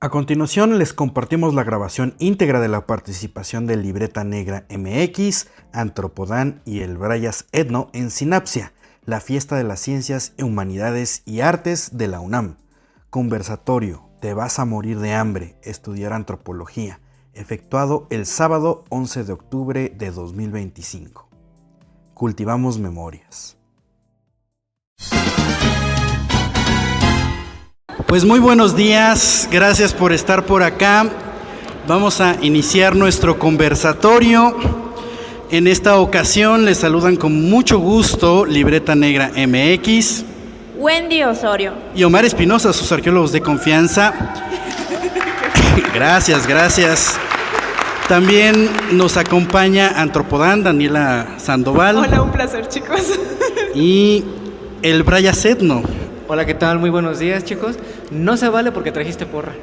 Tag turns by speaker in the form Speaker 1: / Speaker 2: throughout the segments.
Speaker 1: A continuación les compartimos la grabación íntegra de la participación de Libreta Negra MX, Antropodán y el Brayas Etno en Sinapsia, la fiesta de las ciencias, humanidades y artes de la UNAM. Conversatorio, te vas a morir de hambre, estudiar antropología, efectuado el sábado 11 de octubre de 2025. Cultivamos memorias. Pues muy buenos días, gracias por estar por acá. Vamos a iniciar nuestro conversatorio. En esta ocasión les saludan con mucho gusto Libreta Negra MX,
Speaker 2: Wendy Osorio
Speaker 1: y Omar Espinosa, sus arqueólogos de confianza. Gracias. También nos acompaña Antropodán, Daniela Sandoval.
Speaker 3: Hola, un placer, chicos.
Speaker 1: Y el Brayas Etno.
Speaker 4: Hola, ¿qué tal? Muy buenos días, chicos. No se vale porque trajiste porra.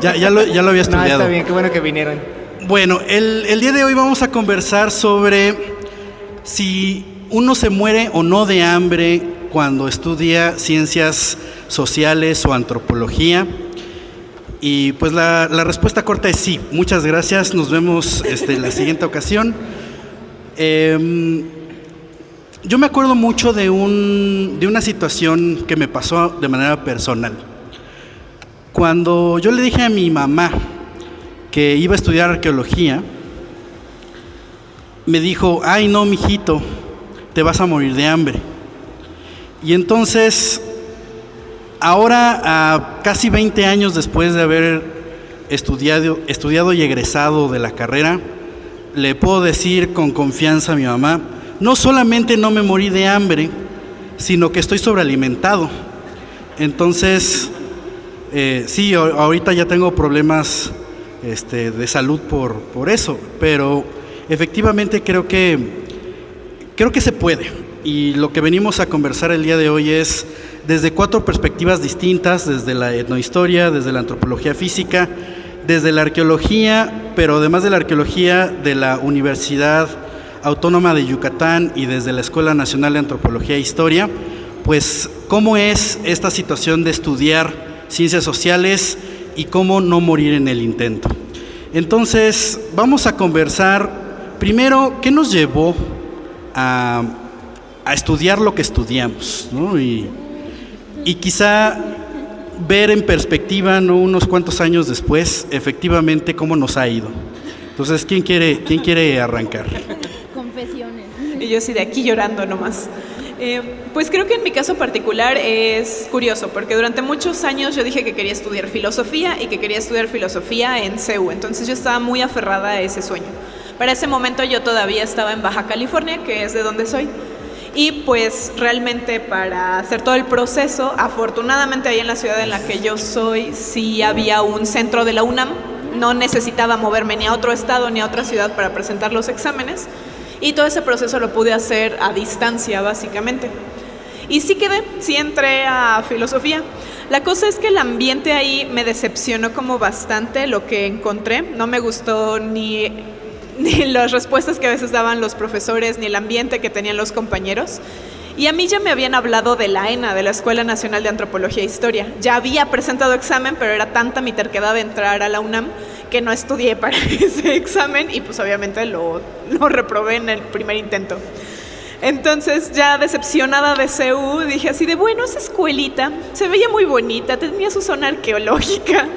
Speaker 1: Ya lo había estudiado.
Speaker 4: No, está bien, qué bueno que vinieron.
Speaker 1: Bueno, el día de hoy vamos a conversar sobre si uno se muere o no de hambre cuando estudia ciencias sociales o antropología. Y pues la respuesta corta es sí. Muchas gracias, nos vemos en la siguiente ocasión. Yo me acuerdo mucho de una situación que me pasó de manera personal. Cuando yo le dije a mi mamá que iba a estudiar arqueología, me dijo, ay no, mijito, te vas a morir de hambre. Y entonces, ahora, casi 20 años después de haber estudiado y egresado de la carrera, le puedo decir con confianza a mi mamá, no solamente no me morí de hambre, sino que estoy sobrealimentado. Entonces, sí, ahorita ya tengo problemas de salud por eso, pero efectivamente creo que se puede. Y lo que venimos a conversar el día de hoy es desde 4 perspectivas distintas, desde la etnohistoria, desde la antropología física, desde la arqueología, pero además de la arqueología de la Universidad Autónoma de Yucatán y desde la Escuela Nacional de Antropología e Historia, pues cómo es esta situación de estudiar ciencias sociales y cómo no morir en el intento. Entonces, vamos a conversar primero qué nos llevó a estudiar lo que estudiamos, ¿no? Y quizá ver en perspectiva, ¿no?, unos cuantos años después, efectivamente cómo nos ha ido. Entonces, ¿quién quiere arrancar?
Speaker 2: Confesiones.
Speaker 3: Y yo sí de aquí llorando nomás. Pues creo que en mi caso particular es curioso, porque durante muchos años yo dije que quería estudiar filosofía y que quería estudiar filosofía en CEU, entonces yo estaba muy aferrada a ese sueño. Para ese momento yo todavía estaba en Baja California, que es de donde soy, y pues realmente para hacer todo el proceso, afortunadamente ahí en la ciudad en la que yo soy, sí había un centro de la UNAM, no necesitaba moverme ni a otro estado ni a otra ciudad para presentar los exámenes, y todo ese proceso lo pude hacer a distancia básicamente. Y sí entré a filosofía. La cosa es que el ambiente ahí me decepcionó como bastante lo que encontré. No me gustó ni las respuestas que a veces daban los profesores, ni el ambiente que tenían los compañeros. Y a mí ya me habían hablado de la ENA, de la Escuela Nacional de Antropología e Historia. Ya había presentado examen, pero era tanta mi terquedad de entrar a la UNAM que no estudié para ese examen y pues obviamente lo reprobé en el primer intento. Entonces, ya decepcionada de CEU, dije así de, bueno, esa escuelita se veía muy bonita, tenía su zona arqueológica.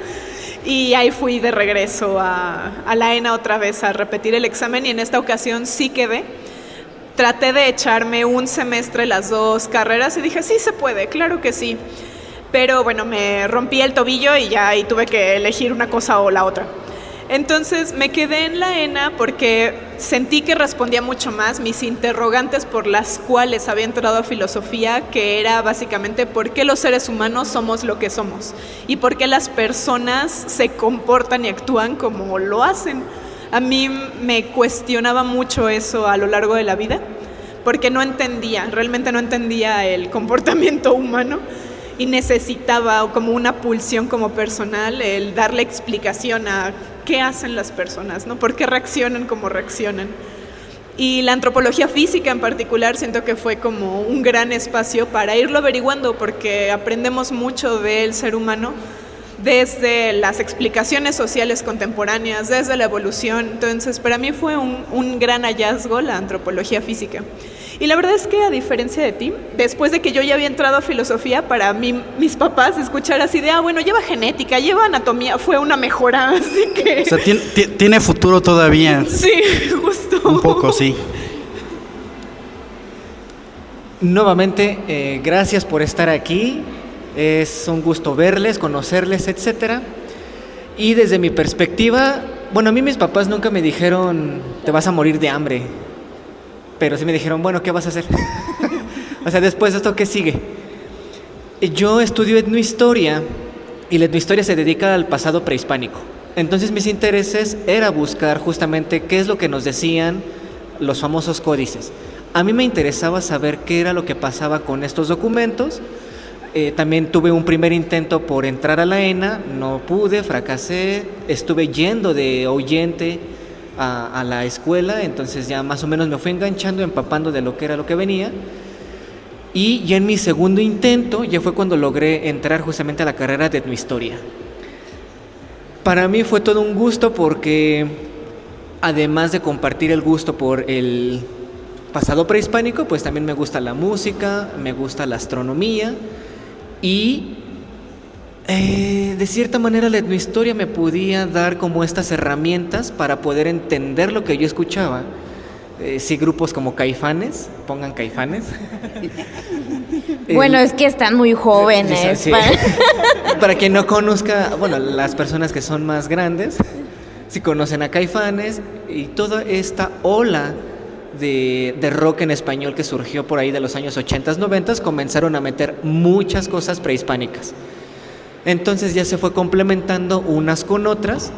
Speaker 3: Y ahí fui de regreso a la ENA otra vez a repetir el examen y en esta ocasión sí quedé. Traté de echarme un semestre las 2 carreras y dije, sí se puede, claro que sí. Pero bueno, me rompí el tobillo y ya ahí tuve que elegir una cosa o la otra. Entonces me quedé en la ENA porque sentí que respondía mucho más mis interrogantes por las cuales había entrado a filosofía, que era básicamente por qué los seres humanos somos lo que somos y por qué las personas se comportan y actúan como lo hacen. A mí me cuestionaba mucho eso a lo largo de la vida porque realmente no entendía el comportamiento humano y necesitaba como una pulsión como personal el darle explicación a qué hacen las personas, ¿no? ¿Por qué reaccionan como reaccionan? Y la antropología física en particular siento que fue como un gran espacio para irlo averiguando porque aprendemos mucho del ser humano desde las explicaciones sociales contemporáneas, desde la evolución. Entonces, para mí fue un gran hallazgo la antropología física. Y la verdad es que, a diferencia de ti, después de que yo ya había entrado a filosofía, para mí, mis papás, escuchar así de, bueno, lleva genética, lleva anatomía, fue una mejora, así que...
Speaker 1: O sea, tiene futuro todavía.
Speaker 3: Sí, justo.
Speaker 1: Un poco, sí.
Speaker 4: Nuevamente, gracias por estar aquí. Es un gusto verles, conocerles, etcétera. Y desde mi perspectiva, bueno, a mí mis papás nunca me dijeron, te vas a morir de hambre. Pero sí me dijeron, bueno, ¿qué vas a hacer? O sea, después de esto, ¿qué sigue? Yo estudio etnohistoria y la etnohistoria se dedica al pasado prehispánico. Entonces mis intereses era buscar justamente qué es lo que nos decían los famosos códices. A mí me interesaba saber qué era lo que pasaba con estos documentos. También tuve un primer intento por entrar a la ENA, no pude, fracasé, estuve yendo de oyente a la escuela, entonces ya más o menos me fui enganchando, empapando de lo que era lo que venía. Y ya en mi segundo intento ya fue cuando logré entrar justamente a la carrera de etnohistoria. Para mí fue todo un gusto porque, además de compartir el gusto por el pasado prehispánico, pues también me gusta la música, me gusta la astronomía. Y de cierta manera la etnohistoria me podía dar como estas herramientas para poder entender lo que yo escuchaba. Sí, grupos como Caifanes, pongan Caifanes.
Speaker 2: Bueno, es que están muy jóvenes.
Speaker 4: Sí. Para quien no conozca, bueno, las personas que son más grandes, si conocen a Caifanes y toda esta ola de rock en español que surgió por ahí de los años 80s, 90s, comenzaron a meter muchas cosas prehispánicas. Entonces ya se fue complementando unas con otras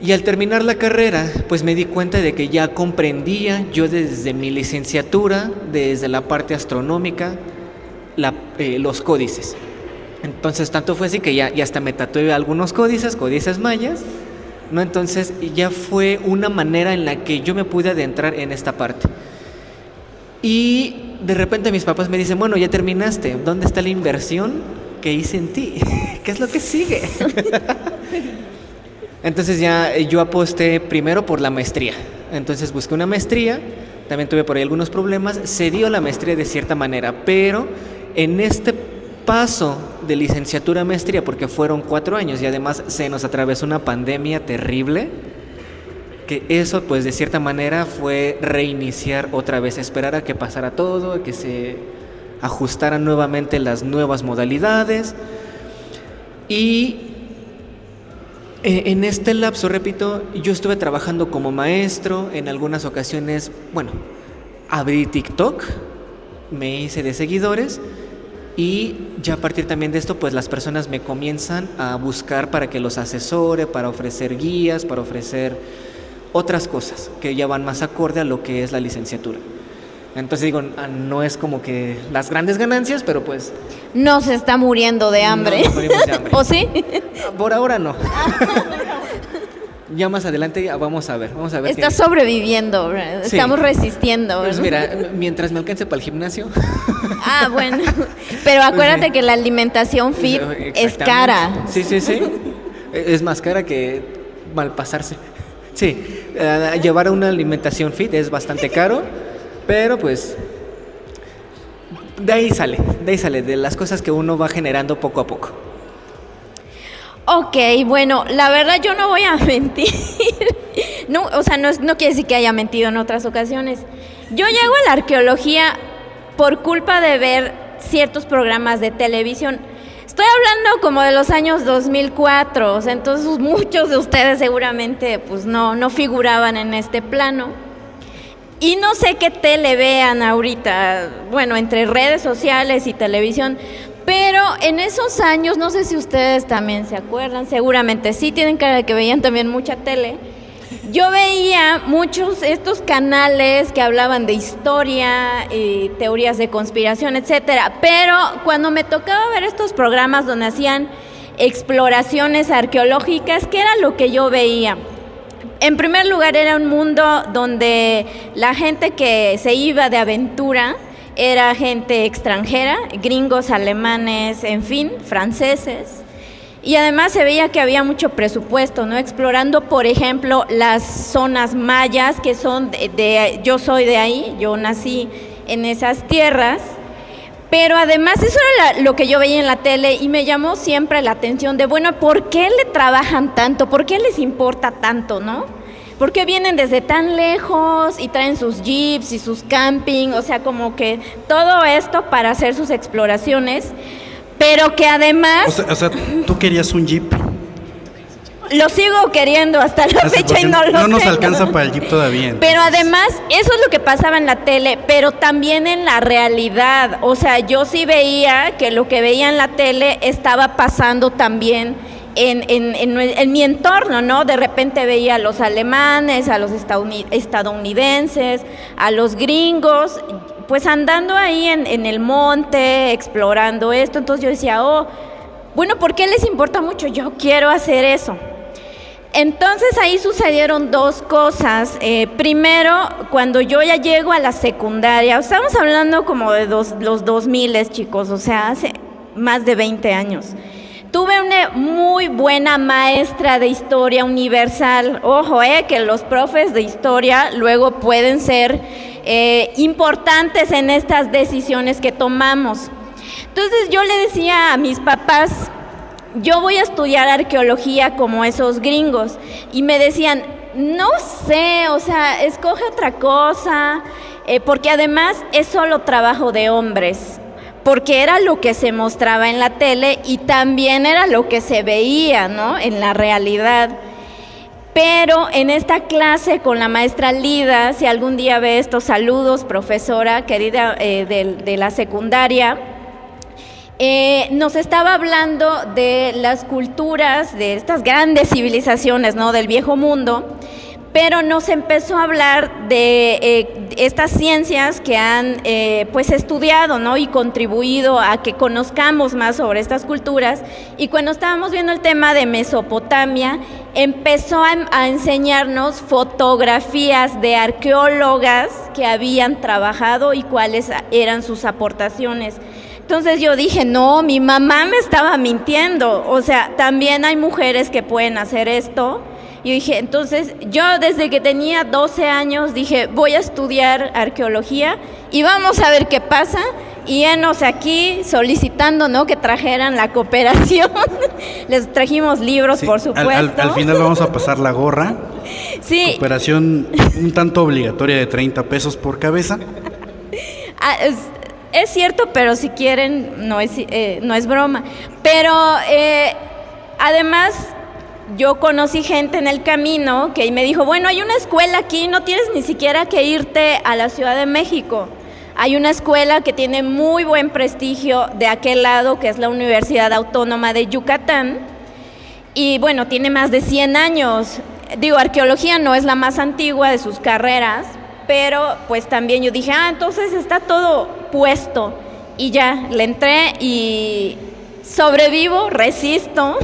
Speaker 4: y al terminar la carrera pues me di cuenta de que ya comprendía yo desde mi licenciatura, desde la parte astronómica, los códices. Entonces tanto fue así que ya hasta me tatué algunos códices mayas, ¿no? Entonces ya fue una manera en la que yo me pude adentrar en esta parte. Y de repente mis papás me dicen, bueno, ya terminaste, ¿dónde está la inversión que hice en ti? ¿Qué es lo que sigue? Entonces ya yo aposté primero por la maestría. Entonces busqué una maestría, también tuve por ahí algunos problemas, se dio la maestría de cierta manera, pero en este paso de licenciatura a maestría, porque fueron 4 años y además se nos atravesó una pandemia terrible, que eso pues de cierta manera fue reiniciar otra vez, esperar a que pasara todo, a que se ajustaran nuevamente las nuevas modalidades. Y en este lapso, repito, yo estuve trabajando como maestro, en algunas ocasiones, bueno, abrí TikTok, me hice de seguidores. Y ya a partir también de esto, pues las personas me comienzan a buscar para que los asesore, para ofrecer guías, para ofrecer otras cosas que ya van más acorde a lo que es la licenciatura. Entonces digo, no es como que las grandes ganancias, pero pues...
Speaker 2: No se está muriendo de hambre.
Speaker 4: No morimos de hambre.
Speaker 2: ¿O sí?
Speaker 4: Por ahora no. Ya más adelante vamos a ver.
Speaker 2: Está sobreviviendo, ¿verdad?
Speaker 4: Sí.
Speaker 2: Estamos resistiendo, ¿verdad?
Speaker 4: Pues mira, mientras me alcance para el gimnasio.
Speaker 2: Bueno. Pero acuérdate que la alimentación fit es cara.
Speaker 4: Sí. Es más cara que malpasarse. Sí, llevar una alimentación fit es bastante caro, pero pues de ahí sale, de las cosas que uno va generando poco a poco.
Speaker 2: Ok, bueno, la verdad yo no voy a mentir. No, o sea, no quiere decir que haya mentido en otras ocasiones. Yo llego a la arqueología por culpa de ver ciertos programas de televisión. Estoy hablando como de los años 2004, o sea, entonces muchos de ustedes seguramente pues no figuraban en este plano. Y no sé qué tele vean ahorita, bueno, entre redes sociales y televisión, pero en esos años, no sé si ustedes también se acuerdan, seguramente sí, tienen cara de que veían también mucha tele. Yo veía muchos estos canales que hablaban de historia, teorías de conspiración, etcétera, pero cuando me tocaba ver estos programas donde hacían exploraciones arqueológicas, ¿qué era lo que yo veía? En primer lugar, era un mundo donde la gente que se iba de aventura era gente extranjera, gringos, alemanes, en fin, franceses. Y además se veía que había mucho presupuesto, ¿no? Explorando, por ejemplo, las zonas mayas, que son yo soy de ahí, yo nací en esas tierras, pero además eso era lo que yo veía en la tele y me llamó siempre la atención de, bueno, ¿por qué le trabajan tanto? ¿Por qué les importa tanto, no? ¿Por qué vienen desde tan lejos y traen sus jeeps y sus camping? O sea, como que todo esto para hacer sus exploraciones, pero que además...
Speaker 1: O sea, tú querías un jeep.
Speaker 2: Lo sigo queriendo hasta la fecha y no lo
Speaker 1: no nos
Speaker 2: tengo.
Speaker 1: alcanza para el jeep todavía. Entonces.
Speaker 2: Pero además, eso es lo que pasaba en la tele, pero también en la realidad. O sea, yo sí veía que lo que veía en la tele estaba pasando también en mi entorno, ¿no? De repente veía a los alemanes, a los estadounidenses, a los gringos, pues andando ahí en el monte, explorando esto. Entonces yo decía, bueno, ¿por qué les importa mucho? Yo quiero hacer eso. Entonces ahí sucedieron dos cosas. Primero, cuando yo ya llego a la secundaria, estamos hablando como de los 2000, chicos, o sea, hace más de 20 años. Tuve una muy buena maestra de historia universal. Ojo, que los profes de historia luego pueden ser importantes en estas decisiones que tomamos. Entonces yo le decía a mis papás, yo voy a estudiar arqueología como esos gringos. Y me decían, no sé, o sea, escoge otra cosa, porque además es solo trabajo de hombres. Porque era lo que se mostraba en la tele y también era lo que se veía, ¿no? En la realidad. Pero en esta clase con la maestra Lida, si algún día ve estos saludos, profesora querida de la secundaria, nos estaba hablando de las culturas, de estas grandes civilizaciones, ¿no? Del viejo mundo, pero nos empezó a hablar de estas ciencias que han pues estudiado, ¿no? Y contribuido a que conozcamos más sobre estas culturas. Y cuando estábamos viendo el tema de Mesopotamia, empezó a enseñarnos fotografías de arqueólogas que habían trabajado y cuáles eran sus aportaciones. Entonces yo dije, no, mi mamá me estaba mintiendo, o sea, también hay mujeres que pueden hacer esto. Y dije, entonces yo desde que tenía 12 años dije, voy a estudiar arqueología y vamos a ver qué pasa. Y enos aquí solicitando, ¿no?, que trajeran la cooperación. Les trajimos libros, sí, por supuesto.
Speaker 1: Al final vamos a pasar la gorra.
Speaker 2: Sí.
Speaker 1: Cooperación un tanto obligatoria de 30 pesos por cabeza.
Speaker 2: Es cierto, pero si quieren, no es broma. Pero además, yo conocí gente en el camino que me dijo, bueno, hay una escuela aquí, no tienes ni siquiera que irte a la Ciudad de México. Hay una escuela que tiene muy buen prestigio de aquel lado, que es la Universidad Autónoma de Yucatán. Y bueno, tiene más de 100 años. Digo, arqueología no es la más antigua de sus carreras, pero pues también yo dije, entonces está todo puesto. Y ya, le entré y sobrevivo, resisto.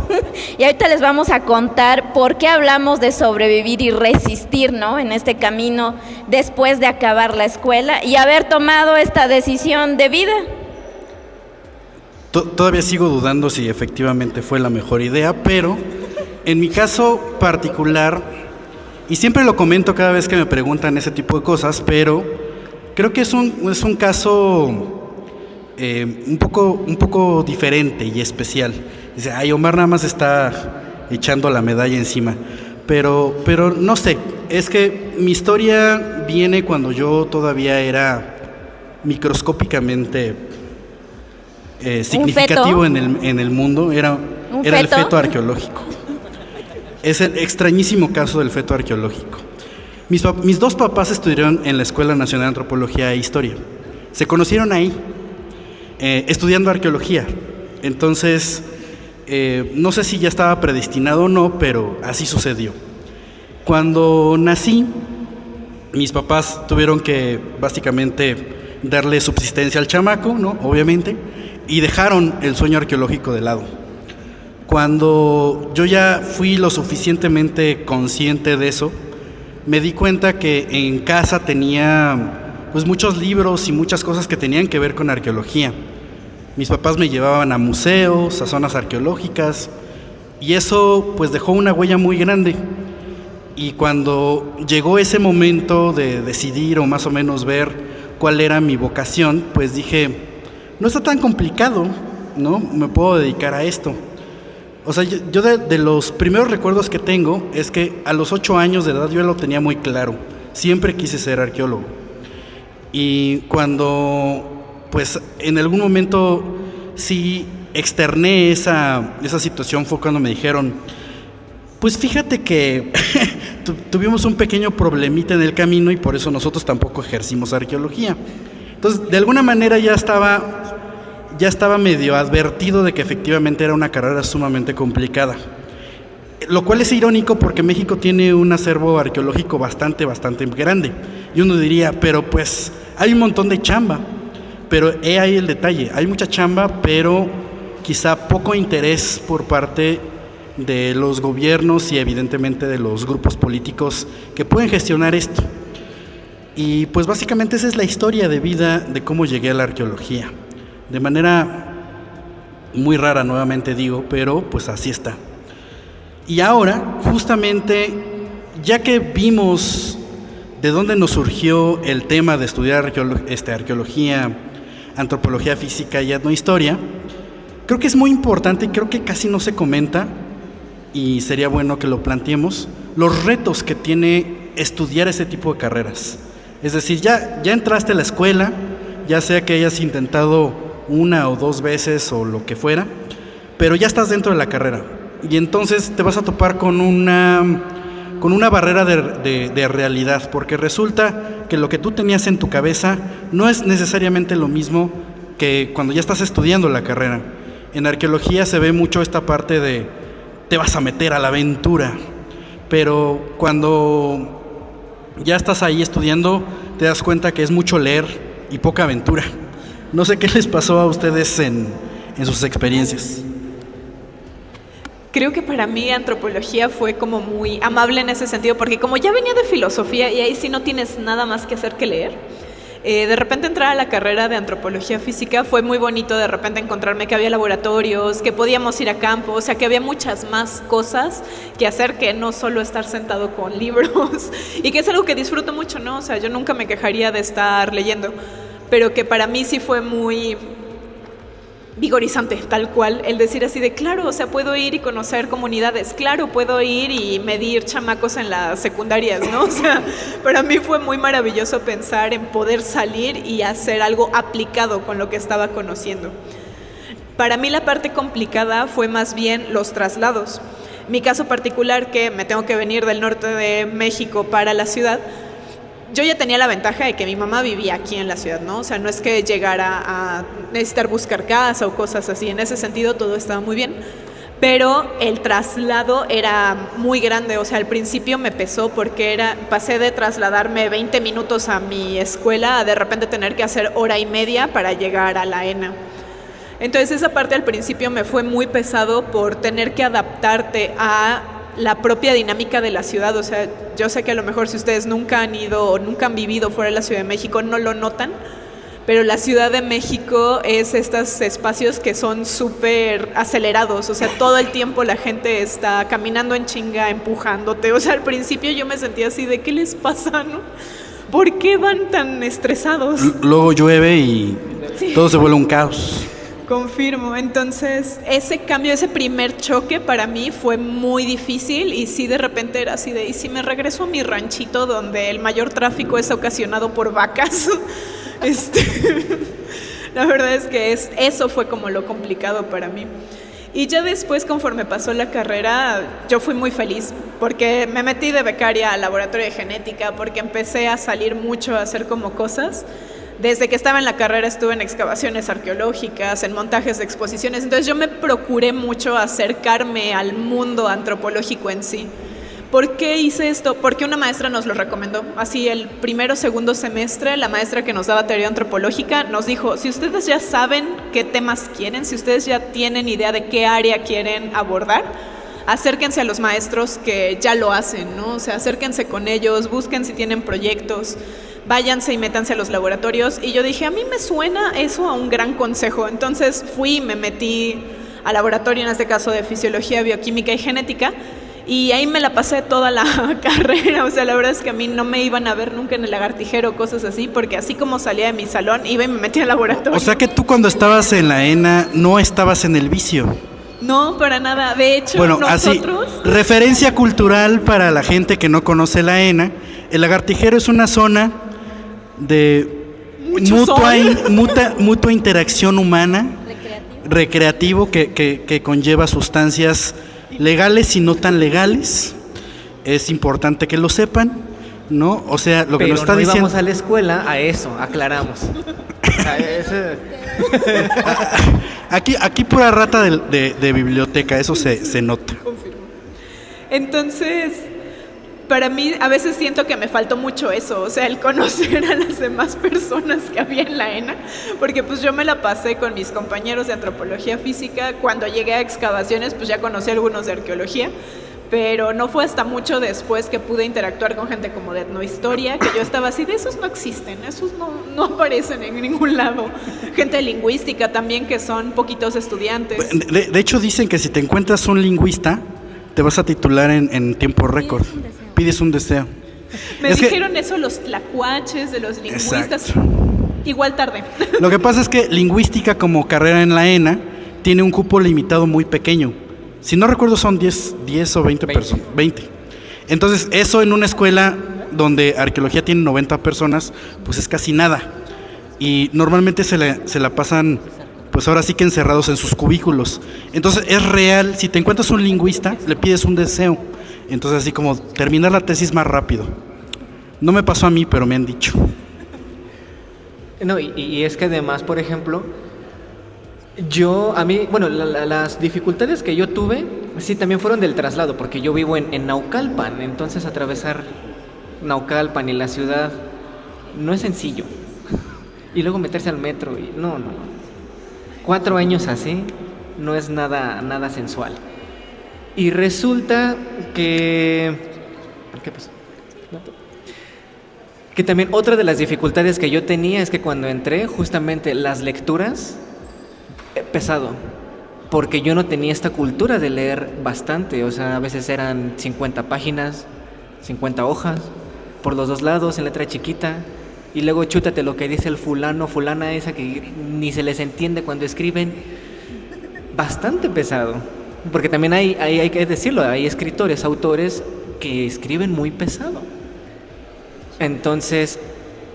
Speaker 2: Y ahorita les vamos a contar por qué hablamos de sobrevivir y resistir, ¿no?, en este camino después de acabar la escuela y haber tomado esta decisión de vida.
Speaker 1: Todavía sigo dudando si efectivamente fue la mejor idea, pero en mi caso particular, y siempre lo comento cada vez que me preguntan ese tipo de cosas, pero creo que es un caso un poco diferente y especial. Dice, Omar nada más está echando la medalla encima, pero no sé, es que mi historia viene cuando yo todavía era microscópicamente significativo en el mundo, era el feto arqueológico. Es el extrañísimo caso del feto arqueológico. Mis dos papás estudiaron en la Escuela Nacional de Antropología e Historia. Se conocieron ahí, estudiando arqueología. Entonces, no sé si ya estaba predestinado o no, pero así sucedió. Cuando nací, mis papás tuvieron que básicamente darle subsistencia al chamaco, ¿no?, obviamente, y dejaron el sueño arqueológico de lado. Cuando yo ya fui lo suficientemente consciente de eso, me di cuenta que en casa tenía pues muchos libros y muchas cosas que tenían que ver con arqueología. Mis papás me llevaban a museos, a zonas arqueológicas, Y eso pues dejó una huella muy grande. Y cuando llegó ese momento de decidir o más o menos ver cuál era mi vocación, pues dije, no está tan complicado, ¿no? Me puedo dedicar a esto. O sea, yo de los primeros recuerdos que tengo es que a los 8 años de edad yo lo tenía muy claro. Siempre quise ser arqueólogo. Y cuando, pues, en algún momento sí externé esa situación fue cuando me dijeron, pues fíjate que tuvimos un pequeño problemita en el camino y por eso nosotros tampoco ejercimos arqueología. Entonces, de alguna manera ya estaba medio advertido de que efectivamente era una carrera sumamente complicada. Lo cual es irónico porque México tiene un acervo arqueológico bastante grande. Y uno diría, pero pues hay un montón de chamba. Pero he ahí el detalle, hay mucha chamba, pero quizá poco interés por parte de los gobiernos y evidentemente de los grupos políticos que pueden gestionar esto. Y pues básicamente esa es la historia de vida de cómo llegué a la arqueología. De manera muy rara, nuevamente digo, pero pues así está. Y ahora, justamente, ya que vimos de dónde nos surgió el tema de estudiar arqueología, antropología física y etnohistoria, creo que es muy importante y creo que casi no se comenta, y sería bueno que lo planteemos, los retos que tiene estudiar ese tipo de carreras. Es decir, ya entraste a la escuela, ya sea que hayas intentado 1 o 2 veces o lo que fuera, pero ya estás dentro de la carrera. Y entonces te vas a topar con una barrera de realidad, porque resulta que lo que tú tenías en tu cabeza no es necesariamente lo mismo que cuando ya estás estudiando la carrera. En arqueología se ve mucho esta parte de te vas a meter a la aventura, pero cuando ya estás ahí estudiando te das cuenta que es mucho leer y poca aventura. No sé qué les pasó a ustedes en sus experiencias.
Speaker 3: Creo que para mí antropología fue como muy amable en ese sentido, porque como ya venía de filosofía y ahí sí no tienes nada más que hacer que leer, de repente entrar a la carrera de antropología física fue muy bonito. De repente encontrarme que había laboratorios, que podíamos ir a campo, o sea que había muchas más cosas que hacer que no solo estar sentado con libros y que es algo que disfruto mucho, ¿no? O sea, yo nunca me quejaría de estar leyendo, pero que para mí sí fue muy vigorizante, tal cual, el decir así de claro, o sea, puedo ir y conocer comunidades, claro, puedo ir y medir chamacos en las secundarias, ¿no? O sea, para mí fue muy maravilloso pensar en poder salir y hacer algo aplicado con lo que estaba conociendo. Para mí la parte complicada fue más bien los traslados. Mi caso particular, que me tengo que venir del norte de México para la ciudad, yo ya tenía la ventaja de que mi mamá vivía aquí en la ciudad, ¿no? O sea, no es que llegara a necesitar buscar casa o cosas así. En ese sentido todo estaba muy bien, pero el traslado era muy grande. O sea, al principio me pesó porque pasé de trasladarme 20 minutos a mi escuela a de repente tener que hacer 1:30 para llegar a la ENA. Entonces esa parte al principio me fue muy pesado por tener que adaptarte a la propia dinámica de la ciudad. O sea, yo sé que a lo mejor si ustedes nunca han ido o nunca han vivido fuera de la Ciudad de México no lo notan, pero la Ciudad de México es estos espacios que son súper acelerados. O sea, todo el tiempo la gente está caminando en chinga, empujándote. O sea, al principio yo me sentía así de ¿qué les pasa, no? ¿Por qué van tan estresados?
Speaker 1: Luego llueve y sí, todo se vuelve un caos.
Speaker 3: Confirmo. Entonces ese cambio, ese primer choque para mí fue muy difícil y sí, de repente era así de ¿y si me regreso a mi ranchito donde el mayor tráfico es ocasionado por vacas? La verdad es que eso fue como lo complicado para mí. Y ya después, conforme pasó la carrera, yo fui muy feliz porque me metí de becaria al laboratorio de genética, porque empecé a salir mucho a hacer como cosas. Desde que estaba en la carrera estuve en excavaciones arqueológicas, en montajes de exposiciones, entonces yo me procuré mucho acercarme al mundo antropológico en sí. ¿Por qué hice esto? Porque una maestra nos lo recomendó. Así el 1 o 2 semestre, la maestra que nos daba teoría antropológica nos dijo, si ustedes ya saben qué temas quieren, si ustedes ya tienen idea de qué área quieren abordar, acérquense a los maestros que ya lo hacen, ¿no? O sea, acérquense con ellos, busquen si tienen proyectos, váyanse y métanse a los laboratorios. Y yo dije, a mí me suena eso a un gran consejo. Entonces fui y me metí al laboratorio, en este caso de fisiología, bioquímica y genética. Y ahí me la pasé toda la carrera, o sea, la verdad es que a mí no me iban a ver nunca en el lagartijero, cosas así, porque así como salía de mi salón, iba y me metía al laboratorio.
Speaker 1: O sea que tú cuando estabas en la ENA no estabas en el vicio.
Speaker 3: No, para nada. De hecho,
Speaker 1: Bueno,
Speaker 3: nosotros...
Speaker 1: así, referencia cultural para la gente que no conoce la ENA, el lagartijero es una zona de mutua interacción humana, recreativo que conlleva sustancias legales y no tan legales. Es importante que lo sepan, ¿no? O sea, lo que
Speaker 4: Pero
Speaker 1: nos está
Speaker 4: no
Speaker 1: diciendo...
Speaker 4: íbamos a la escuela a eso, aclaramos.
Speaker 1: Aquí pura rata de biblioteca, eso se nota.
Speaker 3: Entonces, para mí a veces siento que me faltó mucho eso, o sea, el conocer a las demás personas que había en la ENA, porque pues yo me la pasé con mis compañeros de antropología física. Cuando llegué a excavaciones, pues ya conocí a algunos de arqueología, pero no fue hasta mucho después que pude interactuar con gente como de etnohistoria, que yo estaba así, de esos no existen, esos no aparecen en ningún lado. Gente de lingüística también, que son poquitos estudiantes.
Speaker 1: De hecho, dicen que si te encuentras un lingüista, te vas a titular en tiempo récord. Pides un deseo.
Speaker 3: Me dijeron eso los tlacuaches de los lingüistas.
Speaker 1: Exacto.
Speaker 3: Igual tarde.
Speaker 1: Lo que pasa es que lingüística como carrera en la ENA tiene un cupo limitado muy pequeño. Si no recuerdo son 10 o 20 personas. 20. Entonces, eso en una escuela donde arqueología tiene 90 personas, pues es casi nada. Y normalmente se la pasan, pues ahora sí que encerrados en sus cubículos. Entonces, es real, si te encuentras un lingüista, le pides un deseo. Entonces, así como terminar la tesis más rápido. No me pasó a mí, pero me han dicho.
Speaker 4: No, y es que además, por ejemplo, las dificultades que yo tuve, sí, también fueron del traslado, porque yo vivo en Naucalpan, entonces atravesar Naucalpan y la ciudad no es sencillo. Y luego meterse al metro, y no. 4 años así no es nada sensual. Y resulta que... ¿Qué pasó? Que también otra de las dificultades que yo tenía es que cuando entré, justamente las lecturas, pesado, porque yo no tenía esta cultura de leer bastante, o sea, a veces eran 50 páginas, 50 hojas, por los dos lados, en letra chiquita, y luego chútate lo que dice el fulano, fulana esa que ni se les entiende cuando escriben, bastante pesado, porque también hay que decirlo, hay escritores, autores que escriben muy pesado. Entonces,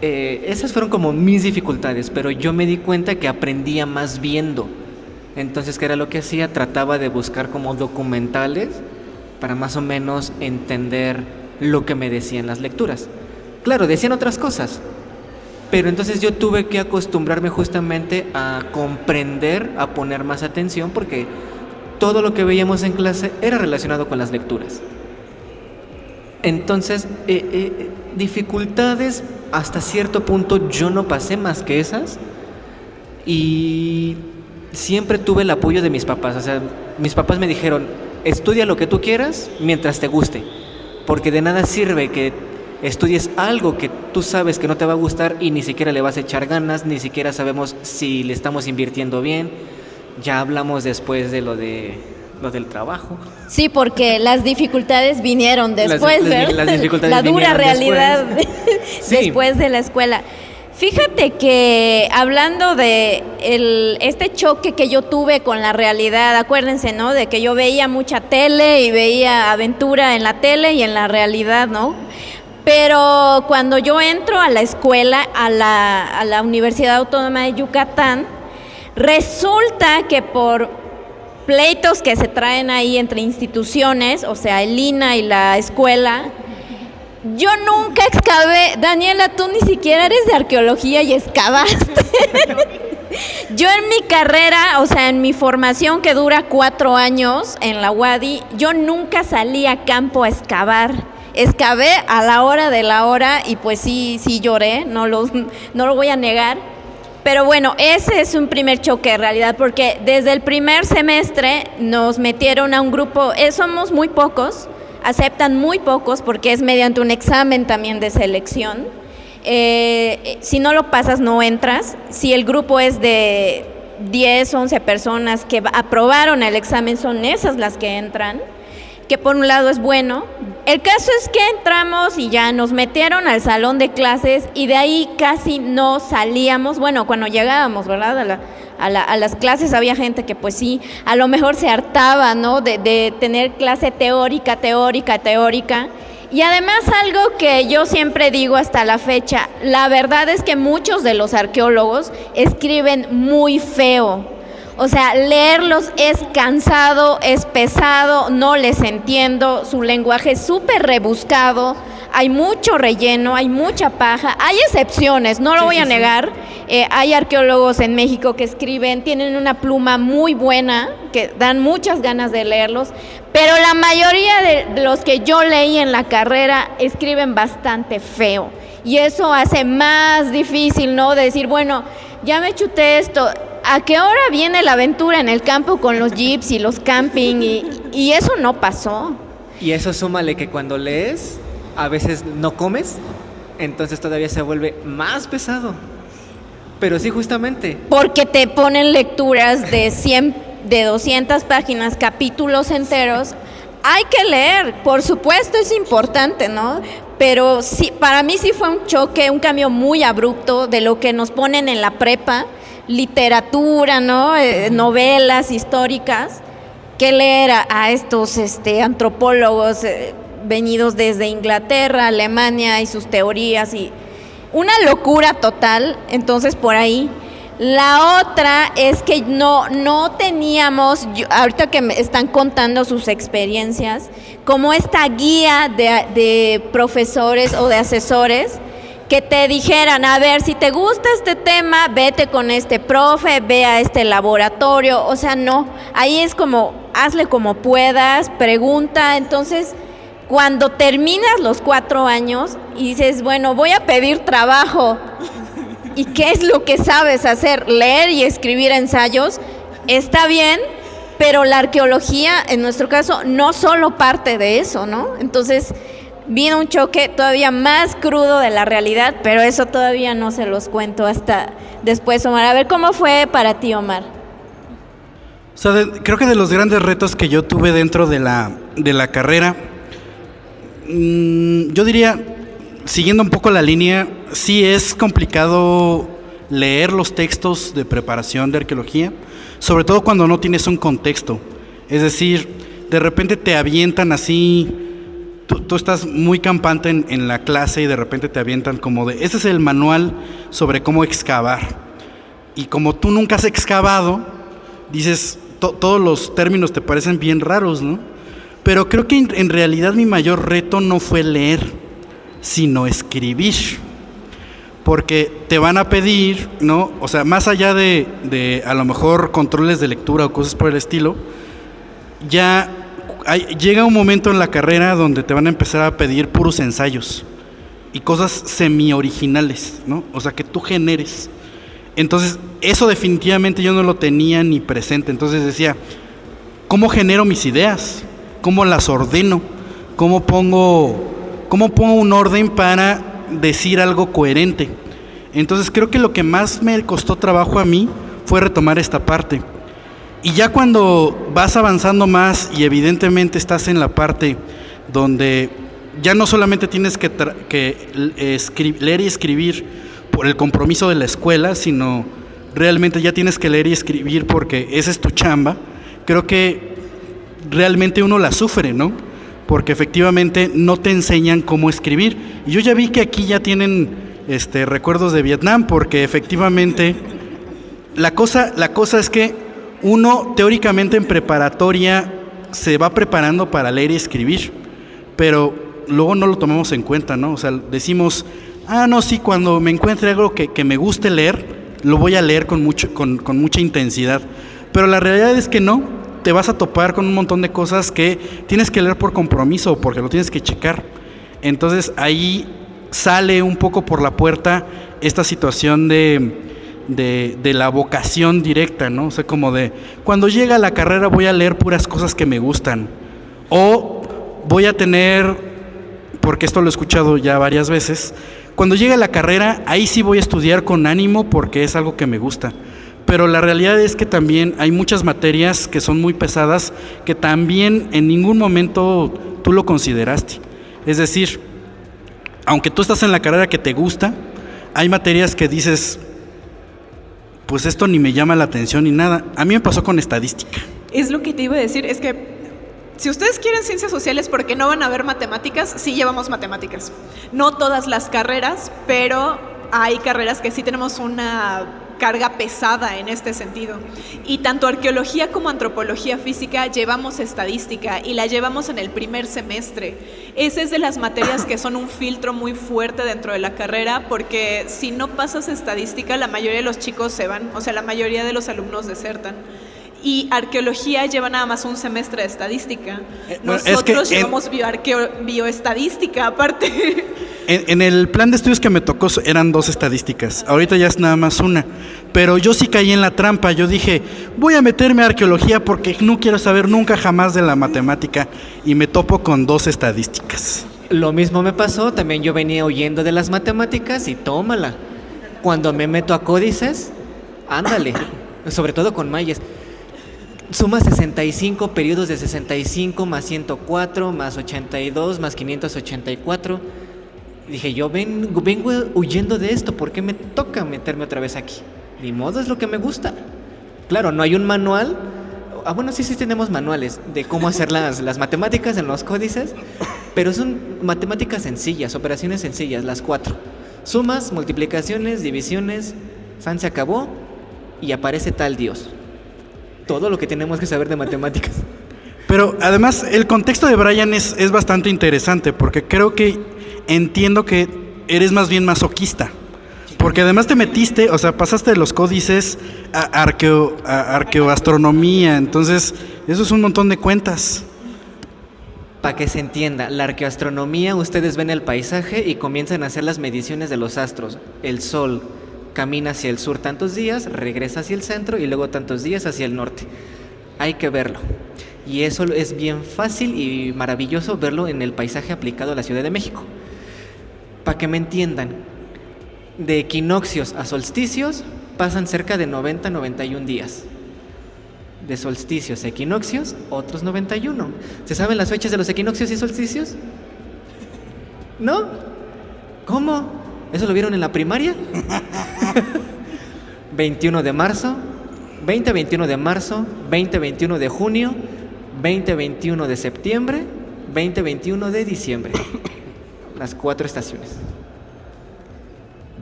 Speaker 4: esas fueron como mis dificultades, pero yo me di cuenta que aprendía más viendo. Entonces, ¿qué era lo que hacía? Trataba de buscar como documentales para más o menos entender lo que me decían las lecturas. Claro, decían otras cosas, pero entonces yo tuve que acostumbrarme justamente a comprender, a poner más atención, porque todo lo que veíamos en clase era relacionado con las lecturas. Entonces, dificultades hasta cierto punto yo no pasé más que esas, y siempre tuve el apoyo de mis papás. O sea, mis papás me dijeron, estudia lo que tú quieras mientras te guste, porque de nada sirve que estudies algo que tú sabes que no te va a gustar y ni siquiera le vas a echar ganas, ni siquiera sabemos si le estamos invirtiendo bien. Ya hablamos después de lo del trabajo.
Speaker 2: Sí, porque las dificultades vinieron después,
Speaker 4: las dificultades
Speaker 2: la dura realidad
Speaker 4: Sí.
Speaker 2: después de la escuela. Fíjate que hablando de este choque que yo tuve con la realidad, acuérdense, ¿no? De que yo veía mucha tele y veía aventura en la tele y en la realidad, ¿no? Pero cuando yo entro a la escuela, a la Universidad Autónoma de Yucatán, resulta que por pleitos que se traen ahí entre instituciones, o sea, el INA y la escuela, yo nunca excavé. Daniela, tú ni siquiera eres de arqueología y excavaste. Yo en mi carrera, o sea, en mi formación que dura 4 años en la UADY, yo nunca salí a campo a excavar. Excavé a la hora de la hora y pues sí lloré, no lo voy a negar. Pero bueno, ese es un primer choque de realidad, porque desde el primer semestre nos metieron a un grupo, somos muy pocos, aceptan muy pocos porque es mediante un examen también de selección. Si no lo pasas, no entras. Si el grupo es de 10, 11 personas que aprobaron el examen son esas las que entran, que por un lado es bueno. El caso es que entramos y ya nos metieron al salón de clases y de ahí casi no salíamos. Bueno, cuando llegábamos, ¿verdad? A las clases había gente que pues sí, a lo mejor se hartaba, ¿no? De tener clase teórica. Y además algo que yo siempre digo hasta la fecha, la verdad es que muchos de los arqueólogos escriben muy feo. O sea, leerlos es cansado, es pesado, no les entiendo, su lenguaje es súper rebuscado, hay mucho relleno, hay mucha paja, hay excepciones, no lo voy a negar, hay arqueólogos en México que escriben, tienen una pluma muy buena, que dan muchas ganas de leerlos, pero la mayoría de los que yo leí en la carrera escriben bastante feo, y eso hace más difícil, ¿no? De decir, bueno, ya me chuté esto, ¿a qué hora viene la aventura en el campo con los jeeps y los camping? Y eso no pasó.
Speaker 4: Y eso súmale que cuando lees, a veces no comes, entonces todavía se vuelve más pesado. Pero sí, justamente.
Speaker 2: Porque te ponen lecturas de 100, de 200 páginas, capítulos enteros. Hay que leer, por supuesto es importante, ¿no? Pero sí, para mí sí fue un choque, un cambio muy abrupto de lo que nos ponen en la prepa, literatura, ¿no? Novelas históricas, que leer a estos antropólogos venidos desde Inglaterra, Alemania y sus teorías, y una locura total. Entonces por ahí. La otra es que no teníamos, ahorita que me están contando sus experiencias, como esta guía de profesores o de asesores que te dijeran, a ver, si te gusta este tema, vete con este profe, ve a este laboratorio. O sea, no, ahí es como, hazle como puedas, pregunta. Entonces, cuando terminas los 4 años y dices, bueno, voy a pedir trabajo, ¿y qué es lo que sabes hacer? Leer y escribir ensayos, está bien, pero la arqueología, en nuestro caso, no solo parte de eso, ¿no? Entonces, vino un choque todavía más crudo de la realidad, pero eso todavía no se los cuento hasta después, Omar. A ver, ¿cómo fue para ti, Omar?
Speaker 1: O sea, creo que de los grandes retos que yo tuve dentro de la carrera, yo diría, siguiendo un poco la línea, sí es complicado leer los textos de preparación de arqueología, sobre todo cuando no tienes un contexto. Es decir, de repente te avientan así, tú estás muy campante en la clase y de repente te avientan como de, ese es el manual sobre cómo excavar. Y como tú nunca has excavado, dices, todos los términos te parecen bien raros, ¿no? Pero creo que en realidad mi mayor reto no fue leer, sino escribir, porque te van a pedir, ¿no? O sea, más allá de a lo mejor controles de lectura o cosas por el estilo, ya llega un momento en la carrera donde te van a empezar a pedir puros ensayos y cosas semi-originales, ¿no? O sea, que tú generes. Entonces, eso definitivamente yo no lo tenía ni presente. Entonces decía, ¿cómo genero mis ideas? ¿Cómo las ordeno? ¿Cómo pongo un orden para decir algo coherente? Entonces creo que lo que más me costó trabajo a mí fue retomar esta parte. Y ya cuando vas avanzando más y evidentemente estás en la parte donde ya no solamente tienes que leer y escribir por el compromiso de la escuela, sino realmente ya tienes que leer y escribir porque esa es tu chamba, creo que realmente uno la sufre, ¿no? Porque efectivamente no te enseñan cómo escribir. Y yo ya vi que aquí ya tienen recuerdos de Vietnam, porque efectivamente la cosa es que uno teóricamente en preparatoria se va preparando para leer y escribir, pero luego no lo tomamos en cuenta, ¿no? O sea, decimos, no, sí, cuando me encuentre algo que me guste leer, lo voy a leer con mucha intensidad. Pero la realidad es que no. Te vas a topar con un montón de cosas que tienes que leer por compromiso o porque lo tienes que checar. Entonces ahí sale un poco por la puerta esta situación de la vocación directa, ¿no? O sea, como de, cuando llega a la carrera voy a leer puras cosas que me gustan. O voy a tener, porque esto lo he escuchado ya varias veces, cuando llegue a la carrera, ahí sí voy a estudiar con ánimo porque es algo que me gusta. pero la realidad es que también hay muchas materias que son muy pesadas que también en ningún momento tú lo consideraste. Es decir, aunque tú estás en la carrera que te gusta, hay materias que dices, pues esto ni me llama la atención ni nada. A mí me pasó con estadística.
Speaker 3: Es lo que te iba a decir, es que si ustedes quieren ciencias sociales porque no van a ver matemáticas, sí llevamos matemáticas. No todas las carreras, pero hay carreras que sí tenemos una carga pesada en este sentido. Y tanto arqueología como antropología física llevamos estadística y la llevamos en el primer semestre. Esa es de las materias que son un filtro muy fuerte dentro de la carrera, porque si no pasas estadística, la mayoría de los chicos se van, o sea, la mayoría de los alumnos desertan. Y arqueología lleva nada más un semestre de estadística. Nosotros llevamos bioestadística aparte.
Speaker 1: En el plan de estudios que me tocó eran 2 estadísticas, ahorita ya es nada más una, pero yo sí caí en la trampa. Yo dije, voy a meterme a arqueología porque no quiero saber nunca jamás de la matemática, y me topo con 2 estadísticas.
Speaker 4: Lo mismo me pasó, también yo venía huyendo de las matemáticas y tómala. Cuando me meto a códices, ándale, sobre todo con mayas. Suma 65 periodos de 65 más 104 más 82 más 584. Dije, yo vengo huyendo de esto, ¿por qué me toca meterme otra vez aquí? Ni modo, es lo que me gusta. Claro, no hay un manual. Bueno, sí tenemos manuales de cómo hacer las matemáticas en los códices, pero son matemáticas sencillas, operaciones sencillas, las 4. Sumas, multiplicaciones, divisiones, san se acabó y aparece tal Dios. Todo lo que tenemos que saber de matemáticas.
Speaker 1: Pero además el contexto de Brian es bastante interesante, porque creo que entiendo que eres más bien masoquista, porque además te metiste, o sea, pasaste de los códices a arqueoastronomía, entonces eso es un montón de cuentas.
Speaker 4: Para que se entienda, la arqueoastronomía, ustedes ven el paisaje y comienzan a hacer las mediciones de los astros. El sol camina hacia el sur tantos días, regresa hacia el centro y luego tantos días hacia el norte. Hay que verlo. Y eso es bien fácil y maravilloso verlo en el paisaje aplicado a la Ciudad de México. Para que me entiendan, de equinoccios a solsticios pasan cerca de 90-91 días. De solsticios a equinoccios, otros 91. ¿Se saben las fechas de los equinoccios y solsticios? ¿No? ¿Cómo? ¿Eso lo vieron en la primaria? 21 de marzo, 20-21 de marzo, 20-21 de junio, 20-21 de septiembre, 20-21 de diciembre. Las 4 estaciones.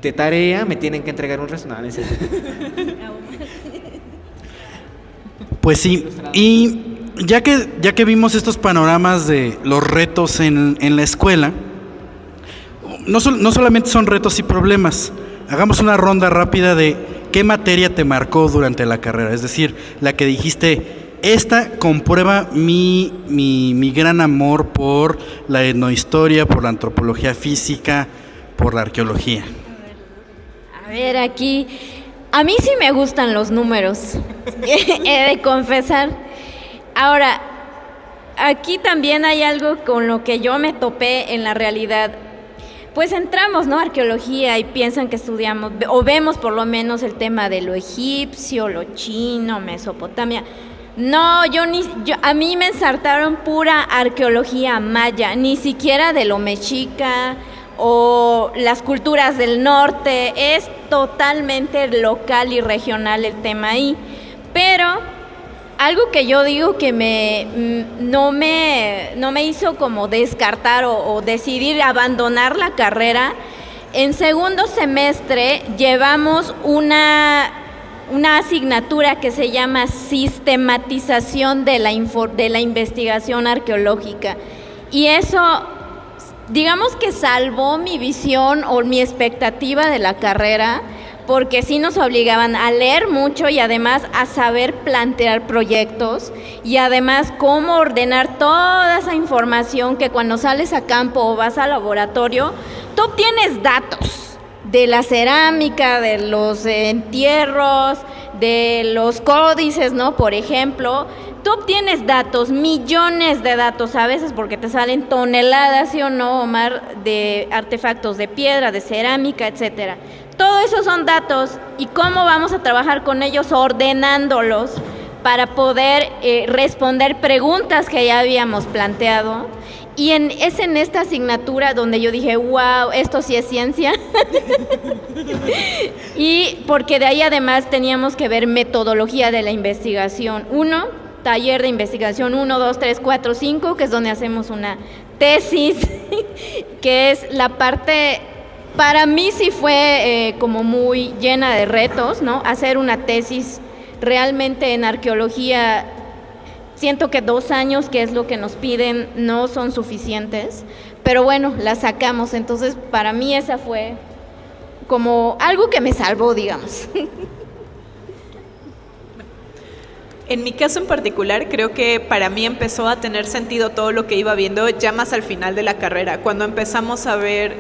Speaker 4: De tarea me tienen que entregar un resumen.
Speaker 1: Pues sí, y ya que vimos estos panoramas de los retos en la escuela, no solamente son retos y problemas. Hagamos una ronda rápida de qué materia te marcó durante la carrera, es decir, la que dijiste, esta comprueba mi gran amor por la etnohistoria, por la antropología física, por la arqueología.
Speaker 2: A ver, aquí, a mí sí me gustan los números, he de confesar. Ahora, aquí también hay algo con lo que yo me topé en la realidad. Pues entramos, ¿no? Arqueología y piensan que estudiamos, o vemos por lo menos el tema de lo egipcio, lo chino, Mesopotamia. No, a mí me ensartaron pura arqueología maya, ni siquiera de lo mexica o las culturas del norte, es totalmente local y regional el tema ahí. Pero algo que yo digo que no me hizo como descartar o decidir abandonar la carrera, en segundo semestre llevamos una asignatura que se llama sistematización de la investigación arqueológica, y eso, digamos que salvó mi visión o mi expectativa de la carrera, porque sí nos obligaban a leer mucho y además a saber plantear proyectos y además cómo ordenar toda esa información que cuando sales a campo o vas al laboratorio, tú obtienes datos de la cerámica, de los entierros, de los códices, ¿no? Por ejemplo, tú obtienes datos, millones de datos a veces, porque te salen toneladas, ¿sí o no, Omar?, de artefactos de piedra, de cerámica, etcétera. Todo eso son datos, y cómo vamos a trabajar con ellos ordenándolos para poder responder preguntas que ya habíamos planteado. Y es en esta asignatura donde yo dije, wow, esto sí es ciencia. Y porque de ahí además teníamos que ver metodología de la investigación. Taller de investigación 1, 2, 3, 4, 5, que es donde hacemos una tesis, que es la parte, para mí sí fue como muy llena de retos, ¿no? Hacer una tesis realmente en arqueología. Siento que 2 años, que es lo que nos piden, no son suficientes, pero bueno, la sacamos. Entonces, para mí esa fue como algo que me salvó, digamos.
Speaker 3: En mi caso en particular, creo que para mí empezó a tener sentido todo lo que iba viendo ya más al final de la carrera, cuando empezamos a ver,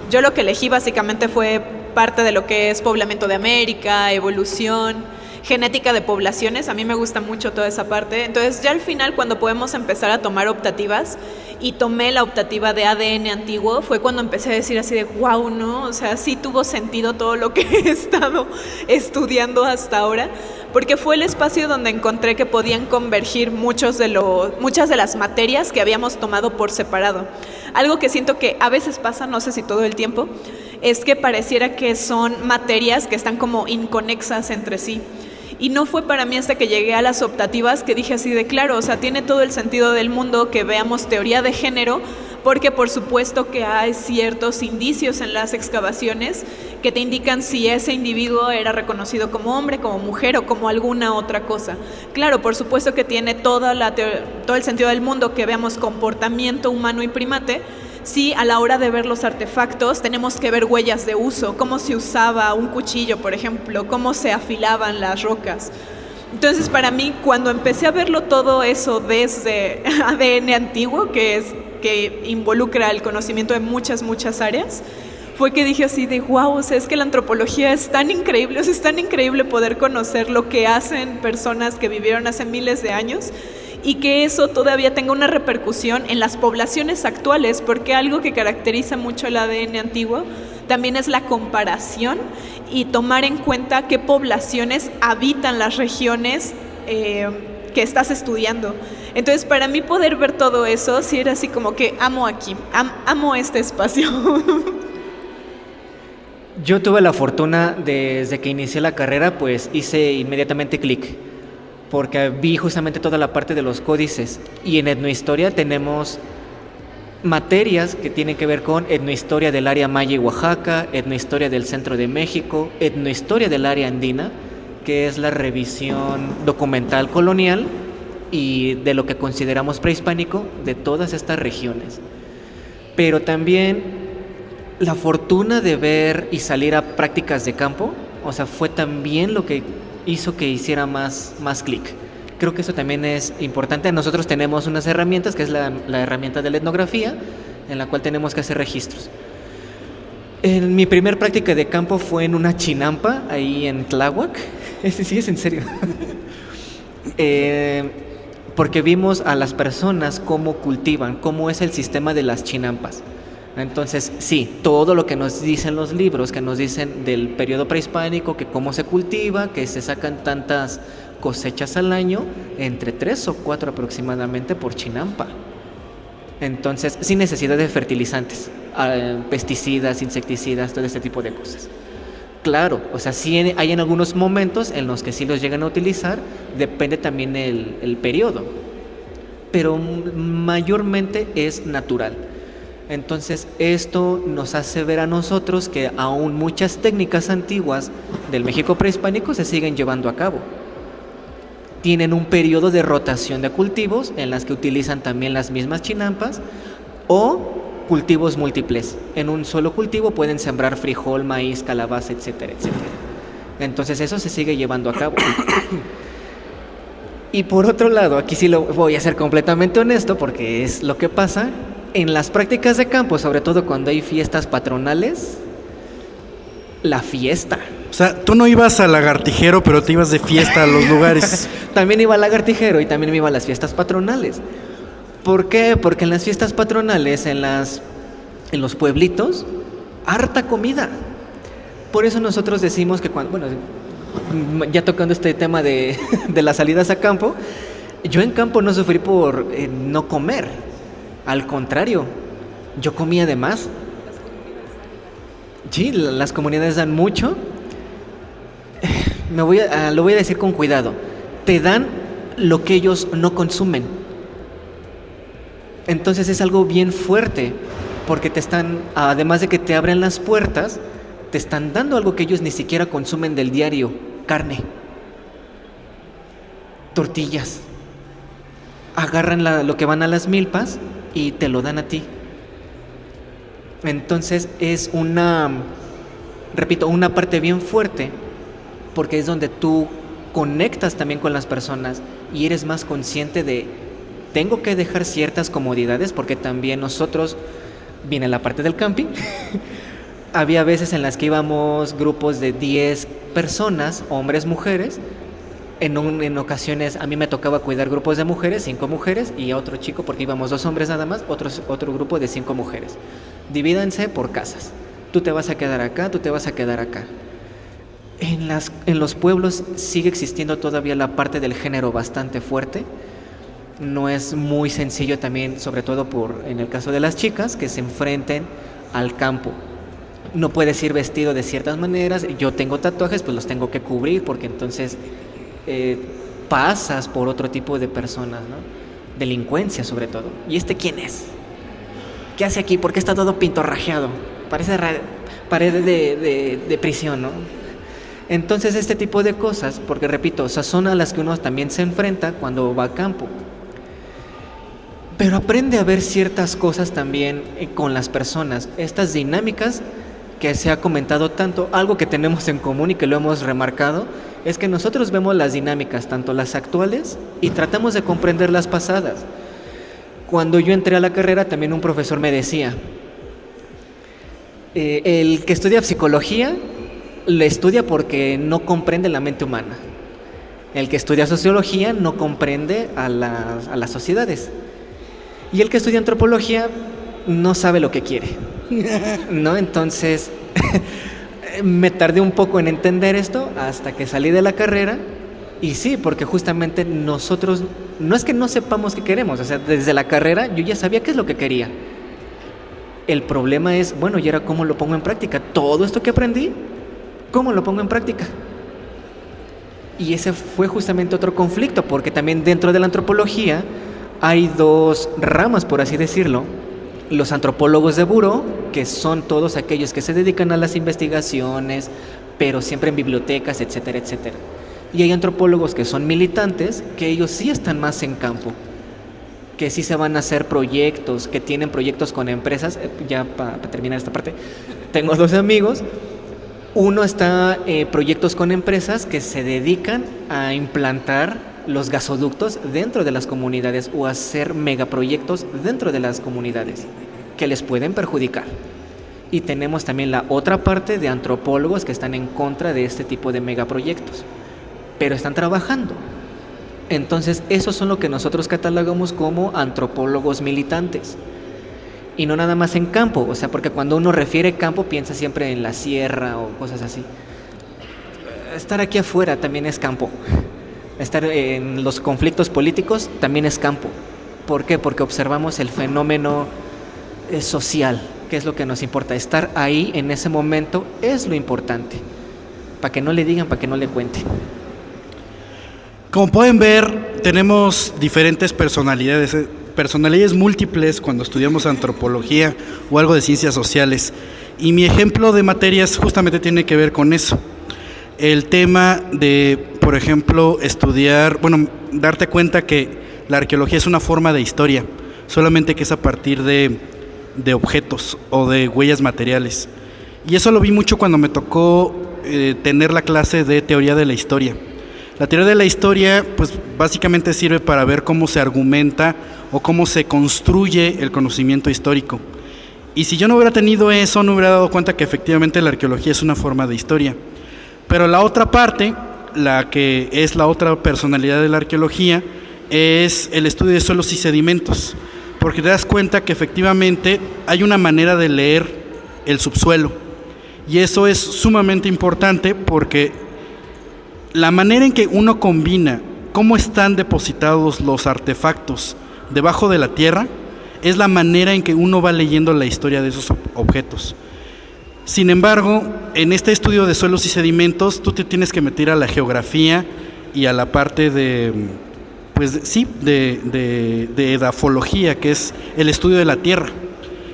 Speaker 3: yo lo que elegí básicamente fue parte de lo que es poblamiento de América, evolución, genética de poblaciones. A mí me gusta mucho toda esa parte. Entonces ya al final, cuando podemos empezar a tomar optativas, y tomé la optativa de ADN antiguo, fue cuando empecé a decir así de wow, ¿no? O sea, sí tuvo sentido todo lo que he estado estudiando hasta ahora, porque fue el espacio donde encontré que podían convergir muchas de las materias que habíamos tomado por separado. Algo que siento que a veces pasa, no sé si todo el tiempo, es que pareciera que son materias que están como inconexas entre sí. Y no fue para mí hasta que llegué a las optativas que dije así de claro, o sea, tiene todo el sentido del mundo que veamos teoría de género, porque por supuesto que hay ciertos indicios en las excavaciones que te indican si ese individuo era reconocido como hombre, como mujer o como alguna otra cosa. Claro, por supuesto que tiene todo el sentido del mundo que veamos comportamiento humano y primate. Sí, a la hora de ver los artefactos tenemos que ver huellas de uso, cómo se usaba un cuchillo, por ejemplo, cómo se afilaban las rocas. Entonces, para mí, cuando empecé a verlo todo eso desde ADN antiguo, que involucra el conocimiento de muchas áreas, fue que dije así de wow, o sea, es que la antropología es tan increíble, o sea, es tan increíble poder conocer lo que hacen personas que vivieron hace miles de años, y que eso todavía tenga una repercusión en las poblaciones actuales, porque algo que caracteriza mucho el ADN antiguo también es la comparación y tomar en cuenta qué poblaciones habitan las regiones que estás estudiando. Entonces, para mí poder ver todo eso, sí era así como que amo aquí, amo este espacio.
Speaker 4: Yo tuve la fortuna, desde que inicié la carrera, pues hice inmediatamente clic, porque vi justamente toda la parte de los códices, y en etnohistoria tenemos materias que tienen que ver con etnohistoria del área maya y Oaxaca, etnohistoria del centro de México, etnohistoria del área andina, que es la revisión documental colonial y de lo que consideramos prehispánico de todas estas regiones. Pero también la fortuna de ver y salir a prácticas de campo, o sea, fue también lo que hizo que hiciera más clic. Creo que eso también es importante. Nosotros tenemos unas herramientas, que es la herramienta de la etnografía, en la cual tenemos que hacer registros. En mi primer práctica de campo fue en una chinampa, ahí en Tláhuac. Sí, es en serio. Porque vimos a las personas cómo cultivan, cómo es el sistema de las chinampas. Entonces, sí, todo lo que nos dicen los libros, que nos dicen del periodo prehispánico, que cómo se cultiva, que se sacan tantas cosechas al año, entre 3 o 4 aproximadamente por chinampa. Entonces, sin necesidad de fertilizantes, pesticidas, insecticidas, todo este tipo de cosas. Claro, o sea, sí hay en algunos momentos en los que sí los llegan a utilizar, depende también el periodo, pero mayormente es natural. Entonces, esto nos hace ver a nosotros que aún muchas técnicas antiguas del México prehispánico se siguen llevando a cabo. Tienen un periodo de rotación de cultivos en las que utilizan también las mismas chinampas o cultivos múltiples. En un solo cultivo pueden sembrar frijol, maíz, calabaza, etcétera, etcétera. Entonces, eso se sigue llevando a cabo. Y por otro lado, aquí sí lo voy a ser completamente honesto porque es lo que pasa. En las prácticas de campo, sobre todo cuando hay fiestas patronales, la fiesta.
Speaker 1: sea, tú no ibas al Lagartijero, pero te ibas de fiesta a los lugares.
Speaker 4: También iba al Lagartijero y también me iba a las fiestas patronales. ¿Por qué? Porque en las fiestas patronales, en los pueblitos, harta comida. Por eso nosotros decimos que cuando, bueno, ya tocando este tema de las salidas a campo, yo en campo no sufrí por no comer. Al contrario, yo comía de más. Sí, las comunidades dan mucho. Lo voy a decir con cuidado. Te dan lo que ellos no consumen. Entonces es algo bien fuerte, porque te están, además de que te abren las puertas, te están dando algo que ellos ni siquiera consumen del diario: carne, tortillas. Agarran lo que van a las milpas y te lo dan a ti. Entonces es una parte bien fuerte, porque es donde tú conectas también con las personas y eres más consciente de: tengo que dejar ciertas comodidades, porque también nosotros, viene la parte del camping, había veces en las que íbamos grupos de 10 personas, hombres, mujeres. En ocasiones a mí me tocaba cuidar grupos de mujeres, 5 mujeres, y a otro chico, porque íbamos 2 hombres nada más, otro grupo de 5 mujeres. Divídanse por casas. Tú te vas a quedar acá, tú te vas a quedar acá. En los pueblos sigue existiendo todavía la parte del género bastante fuerte. No es muy sencillo también, sobre todo en el caso de las chicas, que se enfrenten al campo. No puedes ir vestido de ciertas maneras. Yo tengo tatuajes, pues los tengo que cubrir, porque entonces pasas por otro tipo de personas, ¿no? Delincuencia sobre todo. ¿Y este quién es? ¿Qué hace aquí? ¿Por qué está todo pintorrajeado? Parece pared de prisión, ¿no? Entonces este tipo de cosas, porque repito, o sea, son a las que uno también se enfrenta cuando va a campo. Pero aprende a ver ciertas cosas también con las personas. Estas dinámicas que se ha comentado tanto, algo que tenemos en común y que lo hemos remarcado, es que nosotros vemos las dinámicas, tanto las actuales, y tratamos de comprender las pasadas. Cuando yo entré a la carrera, también un profesor me decía, el que estudia psicología, le estudia porque no comprende la mente humana. El que estudia sociología no comprende a las sociedades. Y el que estudia antropología no sabe lo que quiere, ¿no? Entonces, me tardé un poco en entender esto hasta que salí de la carrera. Y sí, porque justamente nosotros, no es que no sepamos qué queremos, o sea, desde la carrera yo ya sabía qué es lo que quería. El problema es, bueno, ¿y ahora cómo lo pongo en práctica? Todo esto que aprendí, ¿cómo lo pongo en práctica? Y ese fue justamente otro conflicto, porque también dentro de la antropología hay 2 ramas, por así decirlo. Los antropólogos de buró, que son todos aquellos que se dedican a las investigaciones, pero siempre en bibliotecas, etcétera, etcétera. Y hay antropólogos que son militantes, que ellos sí están más en campo, que sí se van a hacer proyectos, que tienen proyectos con empresas. Ya para terminar esta parte, tengo 2 amigos. Uno está proyectos con empresas que se dedican a implantar los gasoductos dentro de las comunidades o hacer megaproyectos dentro de las comunidades que les pueden perjudicar. Y tenemos también la otra parte de antropólogos que están en contra de este tipo de megaproyectos, pero están trabajando. Entonces, esos son lo que nosotros catalogamos como antropólogos militantes. Y no nada más en campo, o sea, porque cuando uno refiere campo piensa siempre en la sierra o cosas así. Estar aquí afuera también es campo. Estar en los conflictos políticos también es campo. ¿Por qué? Porque observamos el fenómeno social, que es lo que nos importa. Estar ahí en ese momento es lo importante. Para que no le digan, para que no le cuenten.
Speaker 1: Como pueden ver, tenemos diferentes personalidades múltiples cuando estudiamos antropología o algo de ciencias sociales. Y mi ejemplo de materias justamente tiene que ver con eso. El tema de, por ejemplo, darte cuenta que la arqueología es una forma de historia, solamente que es a partir de objetos o de huellas materiales. Y eso lo vi mucho cuando me tocó tener la clase de teoría de la historia. La teoría de la historia, pues básicamente sirve para ver cómo se argumenta o cómo se construye el conocimiento histórico. Y si yo no hubiera tenido eso, no hubiera dado cuenta que efectivamente la arqueología es una forma de historia. Pero la otra parte, la que es la otra personalidad de la arqueología, es el estudio de suelos y sedimentos, porque te das cuenta que efectivamente hay una manera de leer el subsuelo, y eso es sumamente importante porque la manera en que uno combina cómo están depositados los artefactos debajo de la tierra es la manera en que uno va leyendo la historia de esos objetos. Sin embargo, en este estudio de suelos y sedimentos, tú te tienes que meter a la geografía y a la parte de, pues sí, de edafología, que es el estudio de la tierra.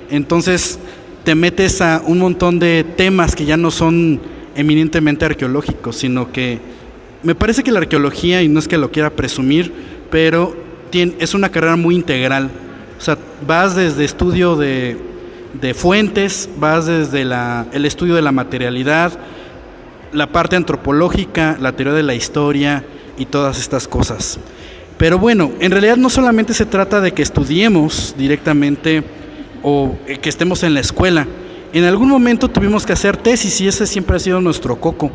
Speaker 1: Entonces, te metes a un montón de temas que ya no son eminentemente arqueológicos, sino que me parece que la arqueología, y no es que lo quiera presumir, pero es una carrera muy integral. O sea, vas desde estudio de fuentes, vas desde el estudio de la materialidad, la parte antropológica, la teoría de la historia y todas estas cosas. Pero bueno, en realidad no solamente se trata de que estudiemos directamente o que estemos en la escuela. En algún momento tuvimos que hacer tesis y ese siempre ha sido nuestro coco.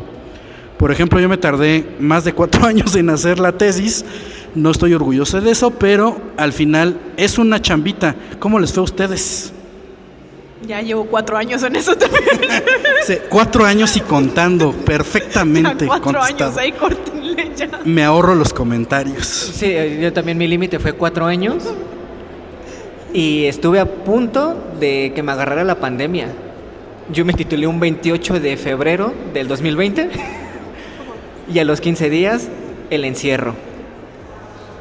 Speaker 1: Por ejemplo, yo me tardé más de 4 años en hacer la tesis. No estoy orgulloso de eso, pero al final es una chambita. ¿Cómo les fue a ustedes?
Speaker 3: Ya llevo 4 años en eso también.
Speaker 1: Sí, 4 años y contando, perfectamente
Speaker 3: ya 4
Speaker 1: contestado.
Speaker 3: años, ahí córtenle ya.
Speaker 1: Me ahorro los comentarios.
Speaker 4: Sí, yo también mi límite fue 4 años y estuve a punto de que me agarrara la pandemia. Yo me titulé un 28 de febrero del 2020 y a los 15 días el encierro.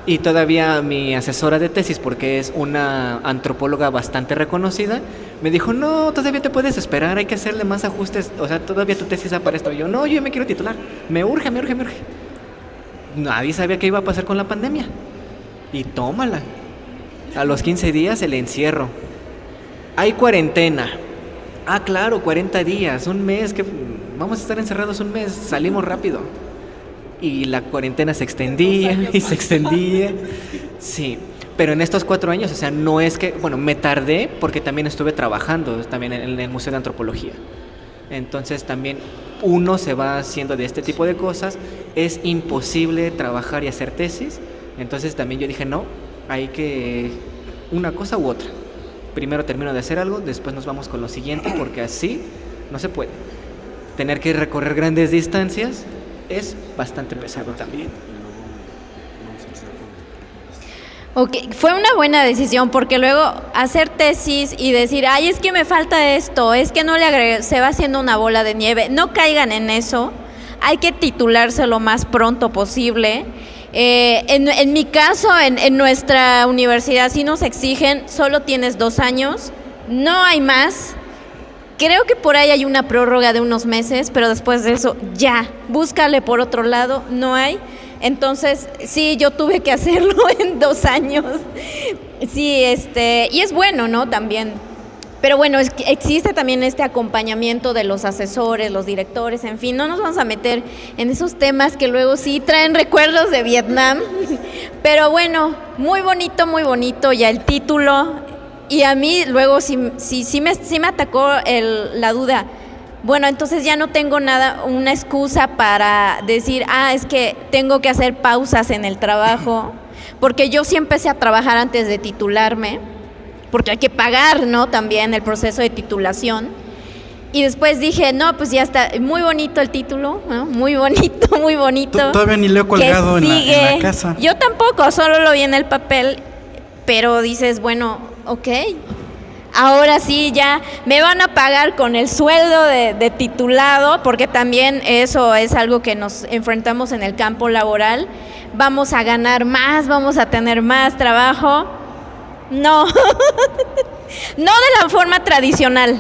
Speaker 4: Y todavía mi asesora de tesis, porque es una antropóloga bastante reconocida, me dijo, no, todavía te puedes esperar, hay que hacerle más ajustes, o sea, todavía tu tesis da para esto. Y yo, no, yo me quiero titular, me urge. Nadie sabía qué iba a pasar con la pandemia. Y tómala. A los 15 días el encierro. Hay cuarentena. Ah, claro, 40 días, un mes, que vamos a estar encerrados un mes, salimos rápido. Y la cuarentena se extendía y se extendía. Sí, pero en estos 4 años, o sea, no es que, bueno, me tardé porque también estuve trabajando también en el Museo de Antropología. Entonces también uno se va haciendo de este tipo de cosas. Es imposible trabajar y hacer tesis. Entonces también yo dije, no, hay que una cosa u otra. Primero termino de hacer algo, después nos vamos con lo siguiente, porque así no se puede. Tener que recorrer grandes distancias es bastante pesado también.
Speaker 2: Ok, fue una buena decisión porque luego hacer tesis y decir, ay, es que me falta esto, es que no le agregué, se va haciendo una bola de nieve. No caigan en eso, hay que titularse lo más pronto posible. En mi caso, en nuestra universidad sí nos exigen, solo tienes 2 años, no hay más. Creo que por ahí hay una prórroga de unos meses, pero después de eso, ya, búscale por otro lado, no hay. Entonces, sí, yo tuve que hacerlo en 2 años. Sí, y es bueno, ¿no? También. Pero bueno, existe también este acompañamiento de los asesores, los directores, en fin, no nos vamos a meter en esos temas que luego sí traen recuerdos de Vietnam. Pero bueno, muy bonito, ya el título. Y a mí luego sí me atacó la duda. Bueno, entonces ya no tengo una excusa para decir, es que tengo que hacer pausas en el trabajo, porque yo sí empecé a trabajar antes de titularme, porque hay que pagar, ¿no? También el proceso de titulación. Y después dije, no, pues ya está, muy bonito el título, ¿no? Muy bonito.
Speaker 1: Todavía ni lo he colgado en la casa.
Speaker 2: Yo tampoco, solo lo vi en el papel, pero dices, bueno, ok, ahora sí ya me van a pagar con el sueldo de titulado, porque también eso es algo que nos enfrentamos en el campo laboral. Vamos a ganar más, vamos a tener más trabajo. No, no de la forma tradicional.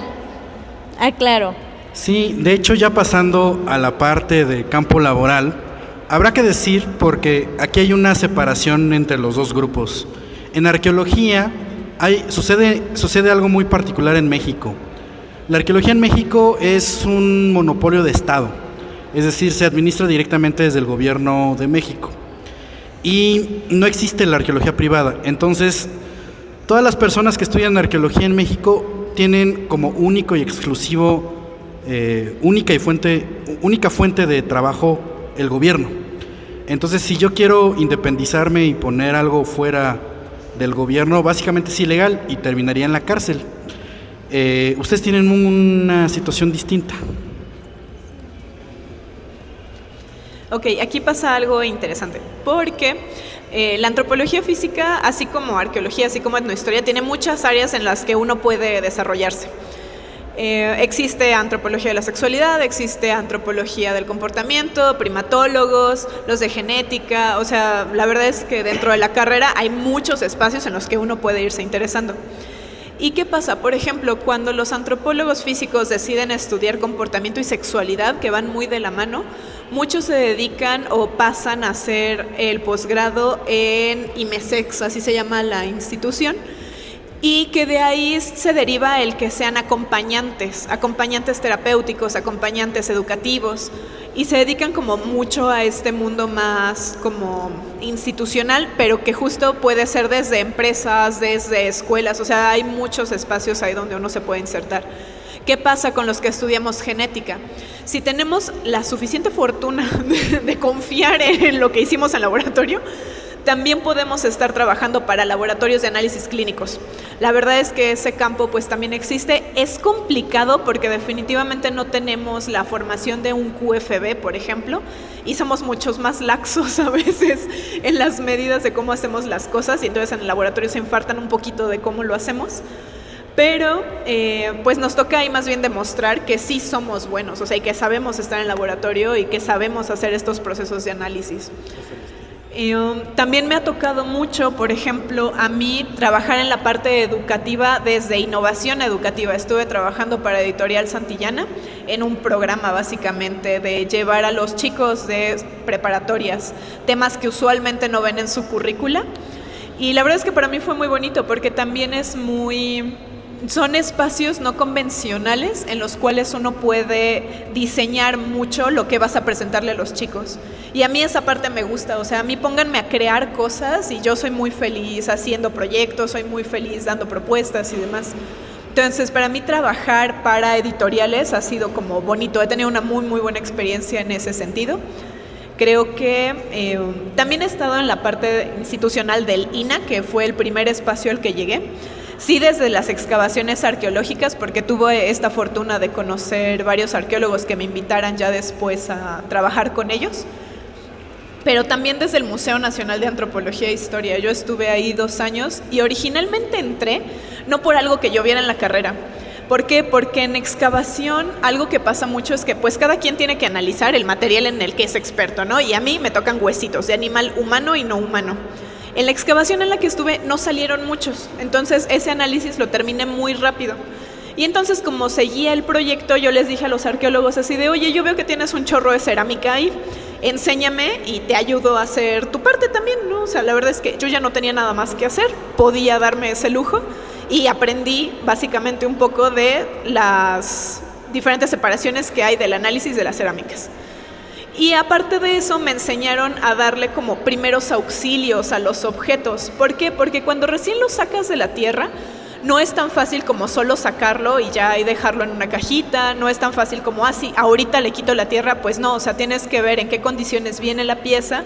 Speaker 2: Claro.
Speaker 1: Sí, de hecho, ya pasando a la parte de campo laboral, habrá que decir, porque aquí hay una separación entre los dos grupos. En arqueología sucede algo muy particular en México. La arqueología en México es un monopolio de Estado, es decir, se administra directamente desde el gobierno de México y no existe la arqueología privada. Entonces, todas las personas que estudian arqueología en México tienen como único y exclusivo única fuente de trabajo el gobierno. Entonces, si yo quiero independizarme y poner algo fuera del gobierno, básicamente es ilegal y terminaría en la cárcel. Ustedes tienen una situación distinta.
Speaker 3: Ok, aquí pasa algo interesante, porque la antropología física, así como arqueología, así como etnohistoria, tiene muchas áreas en las que uno puede desarrollarse. Existe antropología de la sexualidad, existe antropología del comportamiento, primatólogos, los de genética, o sea, la verdad es que dentro de la carrera hay muchos espacios en los que uno puede irse interesando. ¿Y qué pasa? Por ejemplo, cuando los antropólogos físicos deciden estudiar comportamiento y sexualidad, que van muy de la mano, muchos se dedican o pasan a hacer el posgrado en IMESEX, así se llama la institución, y que de ahí se deriva el que sean acompañantes terapéuticos, acompañantes educativos, y se dedican como mucho a este mundo más como institucional, pero que justo puede ser desde empresas, desde escuelas, o sea, hay muchos espacios ahí donde uno se puede insertar. ¿Qué pasa con los que estudiamos genética? Si tenemos la suficiente fortuna de confiar en lo que hicimos en laboratorio, también podemos estar trabajando para laboratorios de análisis clínicos. La verdad es que ese campo pues también existe. Es complicado porque definitivamente no tenemos la formación de un QFB, por ejemplo, y somos muchos más laxos a veces en las medidas de cómo hacemos las cosas, y entonces en el laboratorio se infartan un poquito de cómo lo hacemos. Pero pues nos toca ahí más bien demostrar que sí somos buenos, o sea, y que sabemos estar en el laboratorio y que sabemos hacer estos procesos de análisis. También me ha tocado mucho, por ejemplo, a mí trabajar en la parte educativa desde innovación educativa. Estuve trabajando para Editorial Santillana en un programa básicamente de llevar a los chicos de preparatorias temas que usualmente no ven en su currícula. Y la verdad es que para mí fue muy bonito porque también son espacios no convencionales en los cuales uno puede diseñar mucho lo que vas a presentarle a los chicos. Y a mí esa parte me gusta, o sea, a mí pónganme a crear cosas y yo soy muy feliz haciendo proyectos, soy muy feliz dando propuestas y demás. Entonces, para mí trabajar para editoriales ha sido como bonito, he tenido una muy, muy buena experiencia en ese sentido. Creo que también he estado en la parte institucional del INAH, que fue el primer espacio al que llegué. Sí, desde las excavaciones arqueológicas, porque tuve esta fortuna de conocer varios arqueólogos que me invitaran ya después a trabajar con ellos, pero también desde el Museo Nacional de Antropología e Historia. Yo estuve ahí 2 años y originalmente entré no por algo que yo viera en la carrera. ¿Por qué? Porque en excavación algo que pasa mucho es que pues cada quien tiene que analizar el material en el que es experto, ¿no? Y a mí me tocan huesitos de animal humano y no humano. En la excavación en la que estuve no salieron muchos, entonces ese análisis lo terminé muy rápido. Y entonces, como seguía el proyecto, yo les dije a los arqueólogos así de, oye, yo veo que tienes un chorro de cerámica ahí, enséñame y te ayudo a hacer tu parte también, ¿no? O sea, la verdad es que yo ya no tenía nada más que hacer, podía darme ese lujo y aprendí básicamente un poco de las diferentes separaciones que hay del análisis de las cerámicas. Y aparte de eso me enseñaron a darle como primeros auxilios a los objetos. ¿Por qué? Porque cuando recién los sacas de la tierra, no es tan fácil como solo sacarlo y ya y dejarlo en una cajita, no es tan fácil como, sí, ahorita le quito la tierra, pues no, o sea, tienes que ver en qué condiciones viene la pieza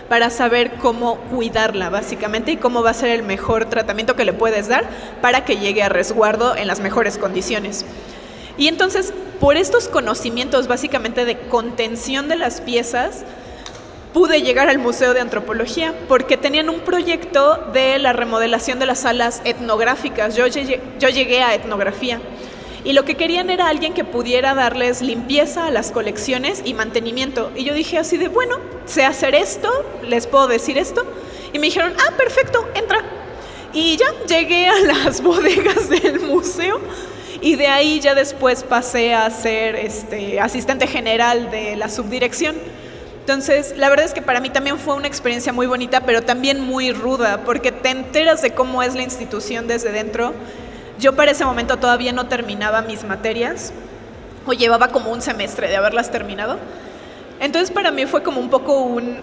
Speaker 3: para saber cómo cuidarla básicamente y cómo va a ser el mejor tratamiento que le puedes dar para que llegue a resguardo en las mejores condiciones. Y entonces, por estos conocimientos básicamente de contención de las piezas, pude llegar al Museo de Antropología porque tenían un proyecto de la remodelación de las salas etnográficas. Yo llegué a etnografía y lo que querían era alguien que pudiera darles limpieza a las colecciones y mantenimiento. Y yo dije así de, bueno, sé hacer esto, les puedo decir esto. Y me dijeron, perfecto, entra. Y ya llegué a las bodegas del museo. Y de ahí ya después pasé a ser asistente general de la subdirección. Entonces, la verdad es que para mí también fue una experiencia muy bonita, pero también muy ruda, porque te enteras de cómo es la institución desde dentro. Yo para ese momento todavía no terminaba mis materias, o llevaba como un semestre de haberlas terminado. Entonces, para mí fue como un poco un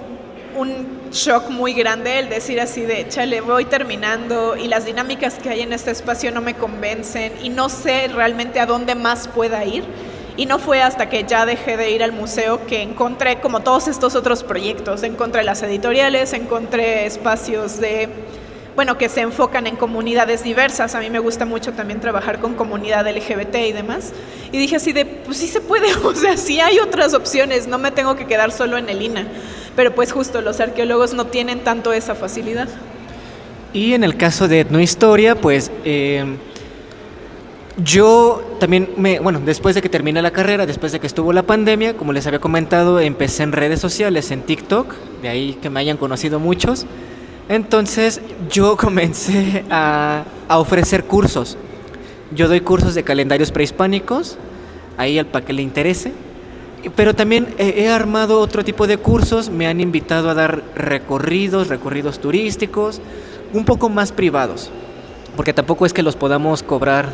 Speaker 3: shock muy grande el decir así de, chale, voy terminando y las dinámicas que hay en este espacio no me convencen y no sé realmente a dónde más pueda ir. Y no fue hasta que ya dejé de ir al museo que encontré como todos estos otros proyectos. Encontré las editoriales, encontré espacios que se enfocan en comunidades diversas. A mí me gusta mucho también trabajar con comunidad LGBT y demás. Y dije así pues sí se puede, o sea, sí hay otras opciones, no me tengo que quedar solo en el INAH. Pero pues justo los arqueólogos no tienen tanto esa facilidad.
Speaker 4: Y en el caso de etnohistoria, pues yo también, después de que terminé la carrera, después de que estuvo la pandemia, como les había comentado, empecé en redes sociales, en TikTok, de ahí que me hayan conocido muchos. Entonces yo comencé a ofrecer cursos. Yo doy cursos de calendarios prehispánicos, ahí al para que le interese. Pero también he armado otro tipo de cursos, me han invitado a dar recorridos turísticos, un poco más privados, porque tampoco es que los podamos cobrar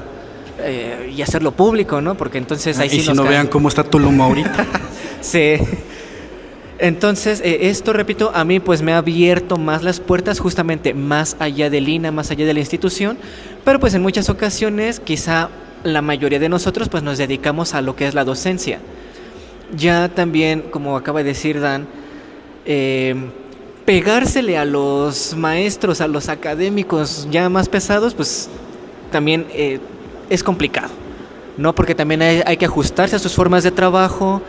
Speaker 4: y hacerlo público, ¿no? Porque entonces ahí sí
Speaker 1: nos no vean cómo está Tulum ahorita.
Speaker 4: Sí. Entonces, esto, repito, a mí pues me ha abierto más las puertas justamente más allá del INAH, más allá de la institución, pero pues en muchas ocasiones quizá la mayoría de nosotros pues nos dedicamos a lo que es la docencia. Ya también, como acaba de decir Dan, pegársele a los maestros, a los académicos ya más pesados, pues también es complicado, ¿no? Porque también hay que ajustarse a sus formas de trabajo.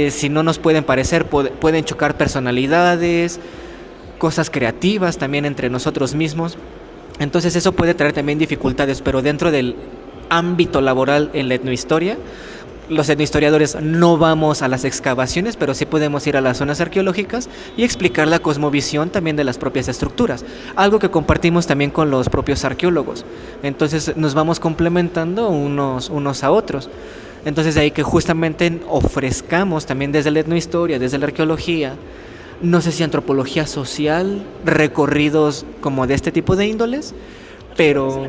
Speaker 4: Si no nos pueden parecer, pueden chocar personalidades, cosas creativas también entre nosotros mismos. Entonces eso puede traer también dificultades, pero dentro del ámbito laboral en la etnohistoria, los etnohistoriadores no vamos a las excavaciones, pero sí podemos ir a las zonas arqueológicas y explicar la cosmovisión también de las propias estructuras, algo que compartimos también con los propios arqueólogos. Entonces nos vamos complementando unos a otros. Entonces de ahí que justamente ofrezcamos también desde la etnohistoria, desde la arqueología, no sé si antropología social, recorridos como de este tipo de índoles, pero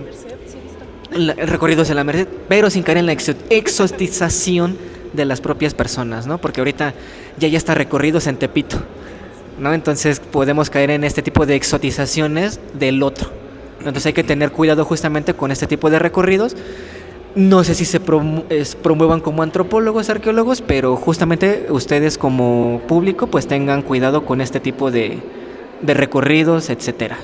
Speaker 4: recorridos en la Merced, pero sin caer en la exotización de las propias personas, ¿no? Porque ahorita ya está recorridos en Tepito, ¿no? Entonces podemos caer en este tipo de exotizaciones del otro. Entonces hay que tener cuidado justamente con este tipo de recorridos. No sé si se promuevan como antropólogos, arqueólogos, pero justamente ustedes como público pues tengan cuidado con este tipo de recorridos, etcétera.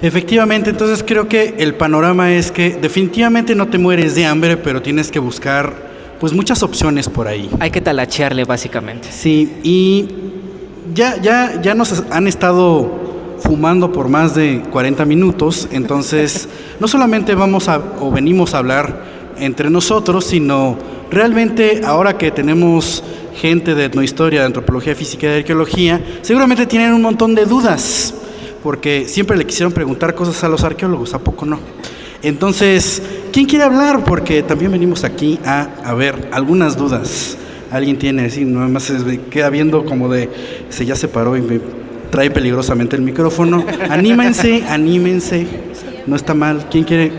Speaker 1: Efectivamente, entonces creo que el panorama es que definitivamente no te mueres de hambre, pero tienes que buscar pues muchas opciones por ahí.
Speaker 4: Hay que talachearle básicamente.
Speaker 1: Sí, y ya nos han estado fumando por más de 40 minutos, entonces no solamente venimos a hablar entre nosotros, sino realmente ahora que tenemos gente de etnohistoria, de antropología física y de arqueología, seguramente tienen un montón de dudas, porque siempre le quisieron preguntar cosas a los arqueólogos, ¿a poco no? Entonces, ¿quién quiere hablar? Porque también venimos aquí a ver algunas dudas. Alguien tiene, así, nada más se queda viendo como ya se paró y me trae peligrosamente el micrófono. Anímense, no está mal. ¿Quién quiere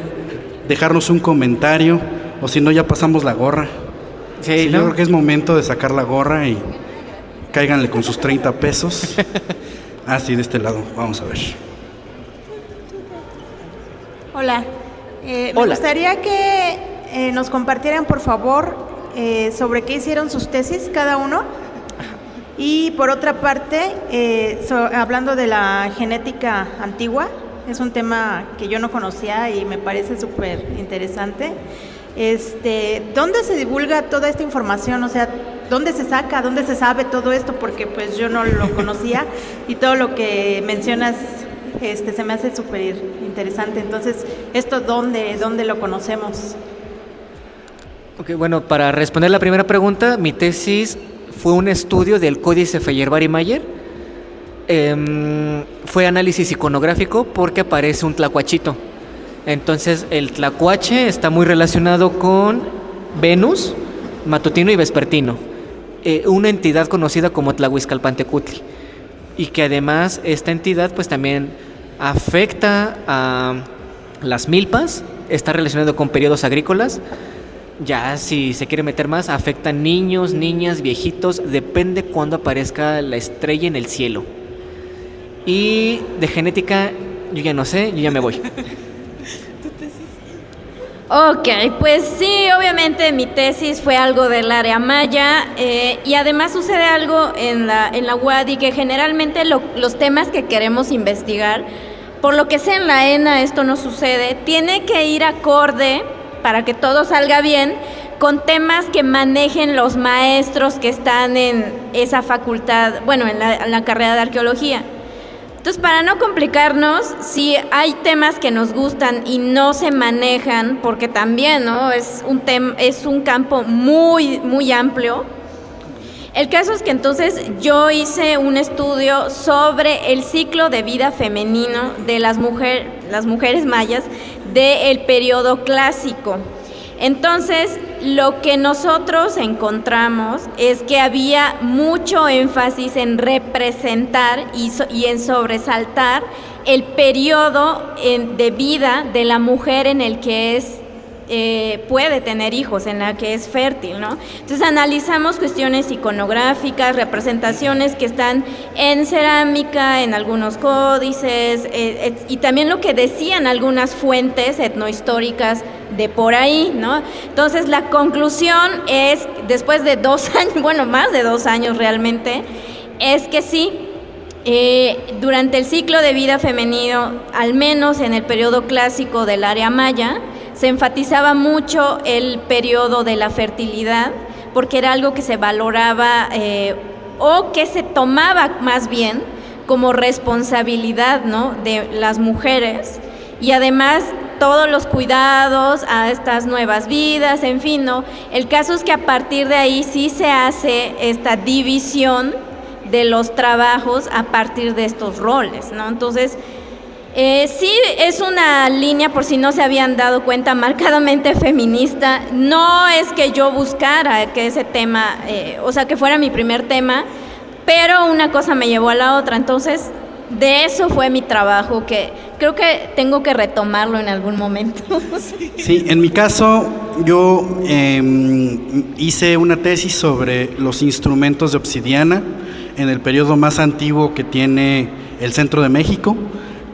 Speaker 1: dejarnos un comentario? O si no, ya pasamos la gorra.
Speaker 4: Sí,
Speaker 1: ¿no? Yo creo que es momento de sacar la gorra y cáiganle con sus 30 pesos. Sí, de este lado, vamos a ver.
Speaker 5: Hola, me gustaría que nos compartieran, por favor, sobre qué hicieron sus tesis cada uno. Y por otra parte, hablando de la genética antigua, es un tema que yo no conocía y me parece súper interesante. ¿Dónde se divulga toda esta información? O sea, ¿dónde se saca? ¿Dónde se sabe todo esto? Porque pues yo no lo conocía y todo lo que mencionas se me hace súper interesante. Entonces, ¿esto dónde lo conocemos?
Speaker 4: Ok, bueno, para responder la primera pregunta, mi tesis fue un estudio del Códice Feyerabad-Mayer. Fue análisis iconográfico porque aparece un tlacuachito. Entonces, el tlacuache está muy relacionado con Venus, matutino y vespertino, una entidad conocida como Tlahuizcalpantecutli, y que además esta entidad pues también afecta a las milpas, está relacionado con periodos agrícolas. Ya si se quiere meter más, afecta a niños, niñas, viejitos, depende cuándo aparezca la estrella en el cielo. Y de genética, yo ya no sé, yo ya me voy.
Speaker 2: Ok, pues sí, obviamente mi tesis fue algo del área maya y además sucede algo en la UADY que generalmente los temas que queremos investigar, por lo que sea en la ENA esto no sucede, tiene que ir acorde para que todo salga bien con temas que manejen los maestros que están en esa facultad, bueno, en la carrera de arqueología. Entonces, para no complicarnos, si hay temas que nos gustan y no se manejan, porque también, ¿no?, es un campo muy, muy amplio. El caso es que entonces yo hice un estudio sobre el ciclo de vida femenino de las mujeres mayas del periodo clásico. Entonces, lo que nosotros encontramos es que había mucho énfasis en representar y en sobresaltar el periodo de vida de la mujer en el que puede tener hijos, en la que es fértil, ¿no? Entonces analizamos cuestiones iconográficas, representaciones que están en cerámica, en algunos códices, y también lo que decían algunas fuentes etnohistóricas de por ahí, ¿no? Entonces la conclusión es, después de 2 años, bueno, más de 2 años realmente, es que sí, durante el ciclo de vida femenino, al menos en el periodo clásico del área maya, se enfatizaba mucho el periodo de la fertilidad, porque era algo que se valoraba o que se tomaba más bien como responsabilidad, ¿no?, de las mujeres, y además todos los cuidados a estas nuevas vidas, en fin, ¿no? El caso es que a partir de ahí sí se hace esta división de los trabajos a partir de estos roles, ¿no? Entonces, sí es una línea, por si no se habían dado cuenta, marcadamente feminista. No es que yo buscara que ese tema, o sea, que fuera mi primer tema, pero una cosa me llevó a la otra. Entonces, de eso fue mi trabajo, que creo que tengo que retomarlo en algún momento.
Speaker 1: Sí, en mi caso, yo hice una tesis sobre los instrumentos de obsidiana en el periodo más antiguo que tiene el centro de México,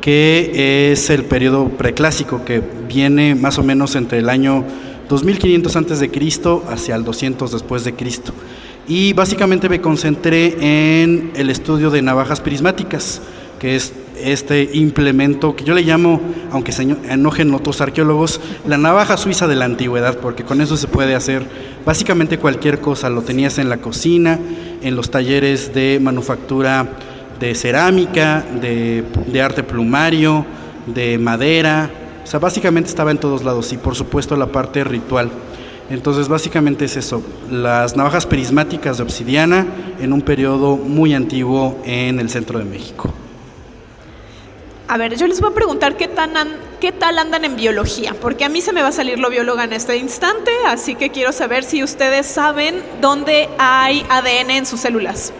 Speaker 1: que es el periodo preclásico, que viene más o menos entre el año 2500 antes de Cristo hacia el 200 después de Cristo. Y básicamente me concentré en el estudio de navajas prismáticas, que es este implemento que yo le llamo, aunque se enojen otros arqueólogos, la navaja suiza de la antigüedad, porque con eso se puede hacer básicamente cualquier cosa. Lo tenías en la cocina, en los talleres de manufactura de cerámica, de arte plumario, de madera, o sea, básicamente estaba en todos lados, y por supuesto la parte ritual. Entonces básicamente es eso, las navajas prismáticas de obsidiana en un periodo muy antiguo en el centro de México.
Speaker 3: A ver, yo les voy a preguntar qué tal andan en biología, porque a mí se me va a salir lo bióloga en este instante, así que quiero saber si ustedes saben dónde hay ADN en sus células.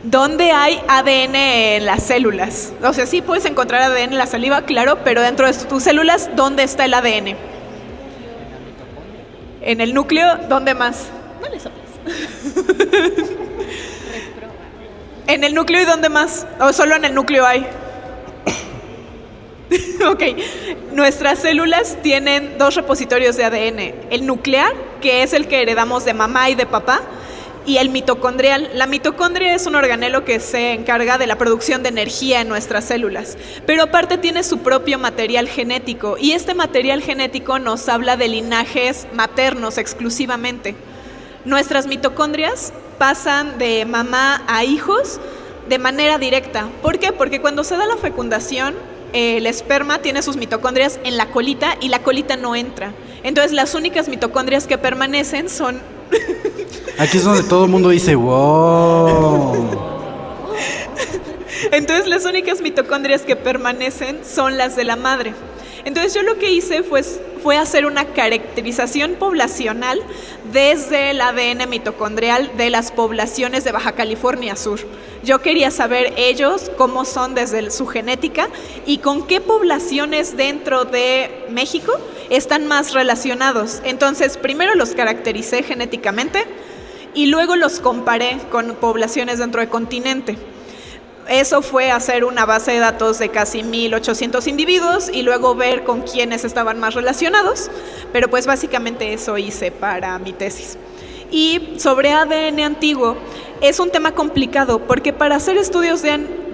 Speaker 3: ¿Dónde hay ADN en las células? O sea, sí puedes encontrar ADN en la saliva, claro, pero dentro de tus células, ¿dónde está el ADN? ¿En el núcleo? ¿Dónde más? No le soples. ¿En el núcleo y dónde más? ¿O solo en el núcleo hay? Ok, nuestras células tienen 2 repositorios de ADN. El nuclear, que es el que heredamos de mamá y de papá, y el mitocondrial. La mitocondria es un organelo que se encarga de la producción de energía en nuestras células, pero aparte tiene su propio material genético, y este material genético nos habla de linajes maternos exclusivamente. Nuestras mitocondrias pasan de mamá a hijos de manera directa. ¿Por qué? Porque cuando se da la fecundación, el esperma tiene sus mitocondrias en la colita y la colita no entra. Entonces las únicas mitocondrias que permanecen son...
Speaker 1: Aquí es donde todo el mundo dice, wow.
Speaker 3: Entonces las únicas mitocondrias que permanecen son las de la madre. Entonces yo lo que hice fue hacer una caracterización poblacional desde el ADN mitocondrial de las poblaciones de Baja California Sur. Yo quería saber ellos cómo son desde su genética y con qué poblaciones dentro de México están más relacionados. Entonces primero los caractericé genéticamente y luego los comparé con poblaciones dentro del continente. Eso fue hacer una base de datos de casi 1,800 individuos y luego ver con quiénes estaban más relacionados, pero pues básicamente eso hice para mi tesis. Y sobre ADN antiguo, es un tema complicado porque para hacer estudios de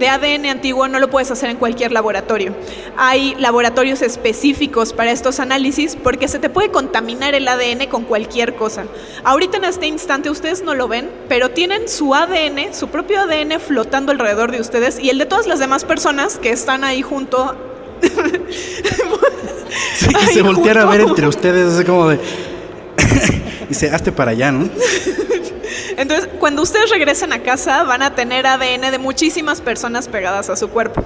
Speaker 3: ADN antiguo no lo puedes hacer en cualquier laboratorio. Hay laboratorios específicos para estos análisis porque se te puede contaminar el ADN con cualquier cosa. Ahorita en este instante ustedes no lo ven, pero tienen su ADN, su propio ADN flotando alrededor de ustedes y el de todas las demás personas que están ahí junto.
Speaker 1: Sí, que se volteara a ver entre ustedes, es como de... Dice, hazte para allá, ¿no?
Speaker 3: Entonces, cuando ustedes regresen a casa, van a tener ADN de muchísimas personas pegadas a su cuerpo.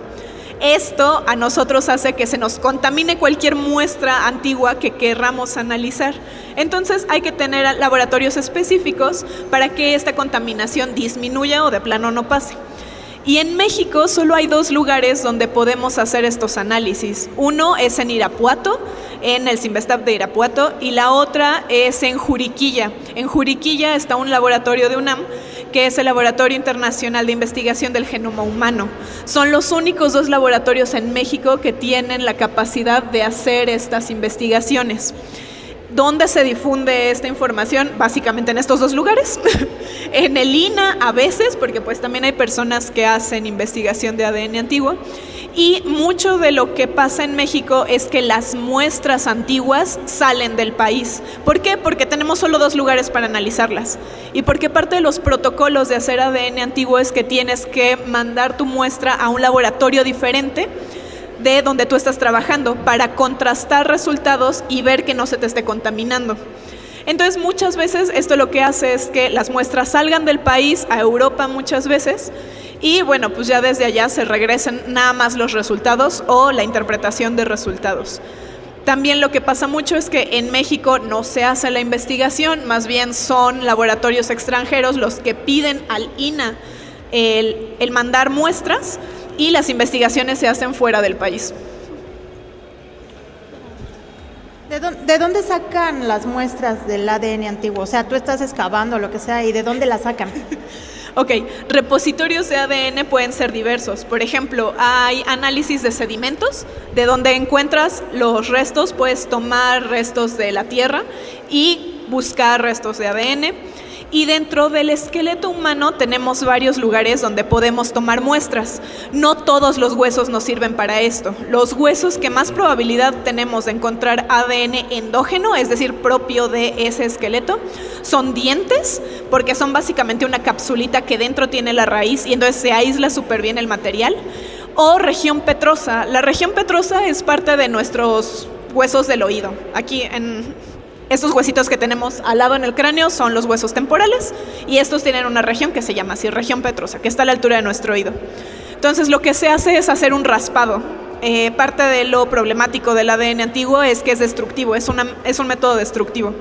Speaker 3: Esto a nosotros hace que se nos contamine cualquier muestra antigua que querramos analizar. Entonces, hay que tener laboratorios específicos para que esta contaminación disminuya o de plano no pase. Y en México solo hay 2 lugares donde podemos hacer estos análisis. Uno es en Irapuato, en el Cinvestav de Irapuato, y la otra es en Juriquilla. En Juriquilla está un laboratorio de UNAM, que es el Laboratorio Internacional de Investigación del Genoma Humano. Son los únicos 2 laboratorios en México que tienen la capacidad de hacer estas investigaciones. ¿Dónde se difunde esta información? Básicamente en estos 2 lugares. En el INAH a veces, porque pues también hay personas que hacen investigación de ADN antiguo. Y mucho de lo que pasa en México es que las muestras antiguas salen del país. ¿Por qué? Porque tenemos solo 2 lugares para analizarlas. Y porque parte de los protocolos de hacer ADN antiguo es que tienes que mandar tu muestra a un laboratorio diferente de donde tú estás trabajando para contrastar resultados y ver que no se te esté contaminando. Entonces muchas veces esto lo que hace es que las muestras salgan del país a Europa muchas veces y bueno, pues ya desde allá se regresen nada más los resultados o la interpretación de resultados. También lo que pasa mucho es que en México no se hace la investigación, más bien son laboratorios extranjeros los que piden al INAH el mandar muestras y las investigaciones se hacen fuera del país.
Speaker 5: ¿De dónde sacan las muestras del ADN antiguo? O sea, tú estás excavando lo que sea, ¿y de dónde las sacan?
Speaker 3: Ok, repositorios de ADN pueden ser diversos. Por ejemplo, hay análisis de sedimentos, de donde encuentras los restos, puedes tomar restos de la tierra y buscar restos de ADN. Y dentro del esqueleto humano tenemos varios lugares donde podemos tomar muestras. No todos los huesos nos sirven para esto. Los huesos que más probabilidad tenemos de encontrar ADN endógeno, es decir, propio de ese esqueleto, son dientes, porque son básicamente una capsulita que dentro tiene la raíz y entonces se aísla súper bien el material. O región petrosa. La región petrosa es parte de nuestros huesos del oído. Aquí en... Estos huesitos que tenemos al lado en el cráneo son los huesos temporales y estos tienen una región que se llama así, región petrosa, que está a la altura de nuestro oído. Entonces lo que se hace es hacer un raspado. Parte de lo problemático del ADN antiguo es que es destructivo, es un método destructivo.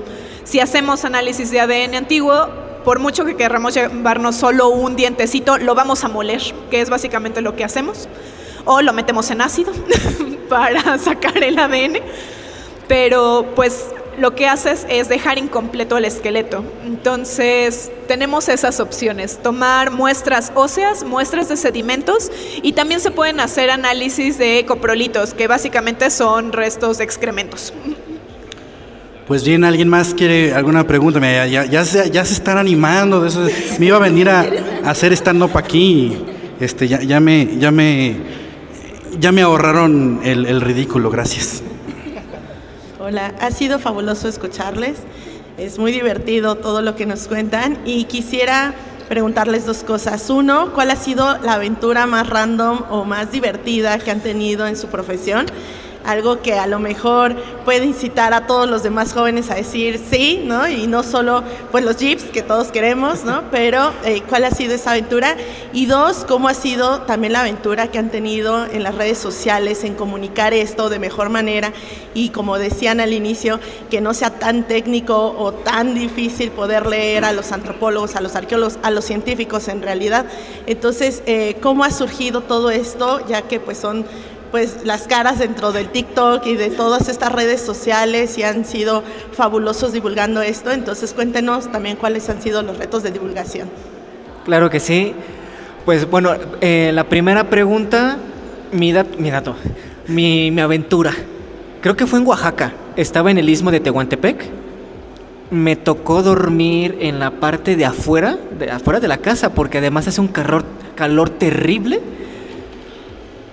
Speaker 3: Si hacemos análisis de ADN antiguo, por mucho que queramos llevarnos solo un dientecito, lo vamos a moler, que es básicamente lo que hacemos. O lo metemos en ácido para sacar el ADN. Pero pues lo que haces es dejar incompleto el esqueleto. Entonces tenemos esas opciones, tomar muestras óseas, muestras de sedimentos y también se pueden hacer análisis de coprolitos, que básicamente son restos de excrementos.
Speaker 1: Pues bien, ¿alguien más quiere alguna pregunta? Ya se están animando de eso. Me iba a venir a hacer stand-up aquí y ya me ahorraron el ridículo, gracias.
Speaker 6: Hola, ha sido fabuloso escucharles, es muy divertido todo lo que nos cuentan y quisiera preguntarles 2 cosas. Uno, ¿cuál ha sido la aventura más random o más divertida que han tenido en su profesión? Algo que a lo mejor puede incitar a todos los demás jóvenes a decir sí, ¿no? Y no solo pues los jeeps que todos queremos, ¿no? Pero ¿cuál ha sido esa aventura? Y 2, ¿cómo ha sido también la aventura que han tenido en las redes sociales en comunicar esto de mejor manera? Y como decían al inicio, que no sea tan técnico o tan difícil poder leer a los antropólogos, a los arqueólogos, a los científicos en realidad. Entonces, ¿cómo ha surgido todo esto? Ya que pues son pues las caras dentro del TikTok y de todas estas redes sociales y han sido fabulosos divulgando esto. Entonces cuéntenos también cuáles han sido los retos de divulgación.
Speaker 4: Claro que sí. Pues bueno, la primera pregunta, mi aventura. Creo que fue en Oaxaca. Estaba en el istmo de Tehuantepec. Me tocó dormir en la parte de afuera de la casa, porque además hace un calor terrible.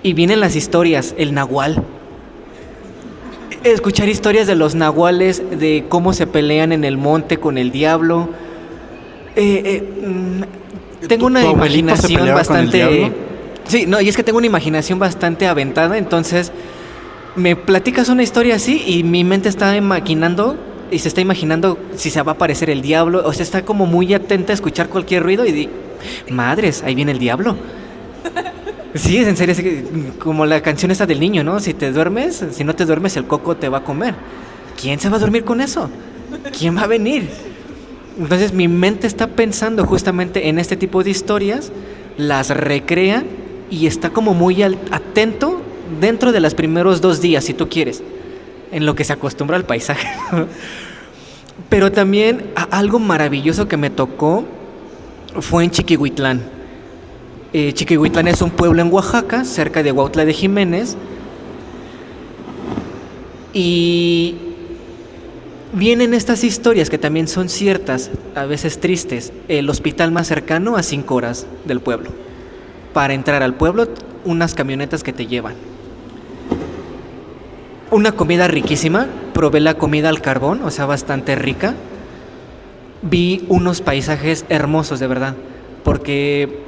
Speaker 4: Y vienen las historias, el nahual. Escuchar historias de los nahuales, de cómo se pelean en el monte con el diablo. Tengo una imaginación bastante... Sí, no, y es que tengo una imaginación bastante aventada, entonces me platicas una historia así y mi mente está maquinando y se está imaginando si se va a aparecer el diablo, o sea, está como muy atenta a escuchar cualquier ruido y madres, ahí viene el diablo. Sí, es en serio, es como la canción esa del niño, ¿no? Si no te duermes, el coco te va a comer. ¿Quién se va a dormir con eso? ¿Quién va a venir? Entonces mi mente está pensando justamente en este tipo de historias, las recrea y está como muy atento dentro de los primeros 2 días, si tú quieres, en lo que se acostumbra al paisaje. Pero también algo maravilloso que me tocó fue en Chiquihuitlán. Chiquihuitlán es un pueblo en Oaxaca, cerca de Huautla de Jiménez, y vienen estas historias que también son ciertas, a veces tristes. El hospital más cercano a 5 horas del pueblo. Para entrar al pueblo, unas camionetas que te llevan. Una comida riquísima, probé la comida al carbón, o sea, bastante rica. Vi unos paisajes hermosos, de verdad, porque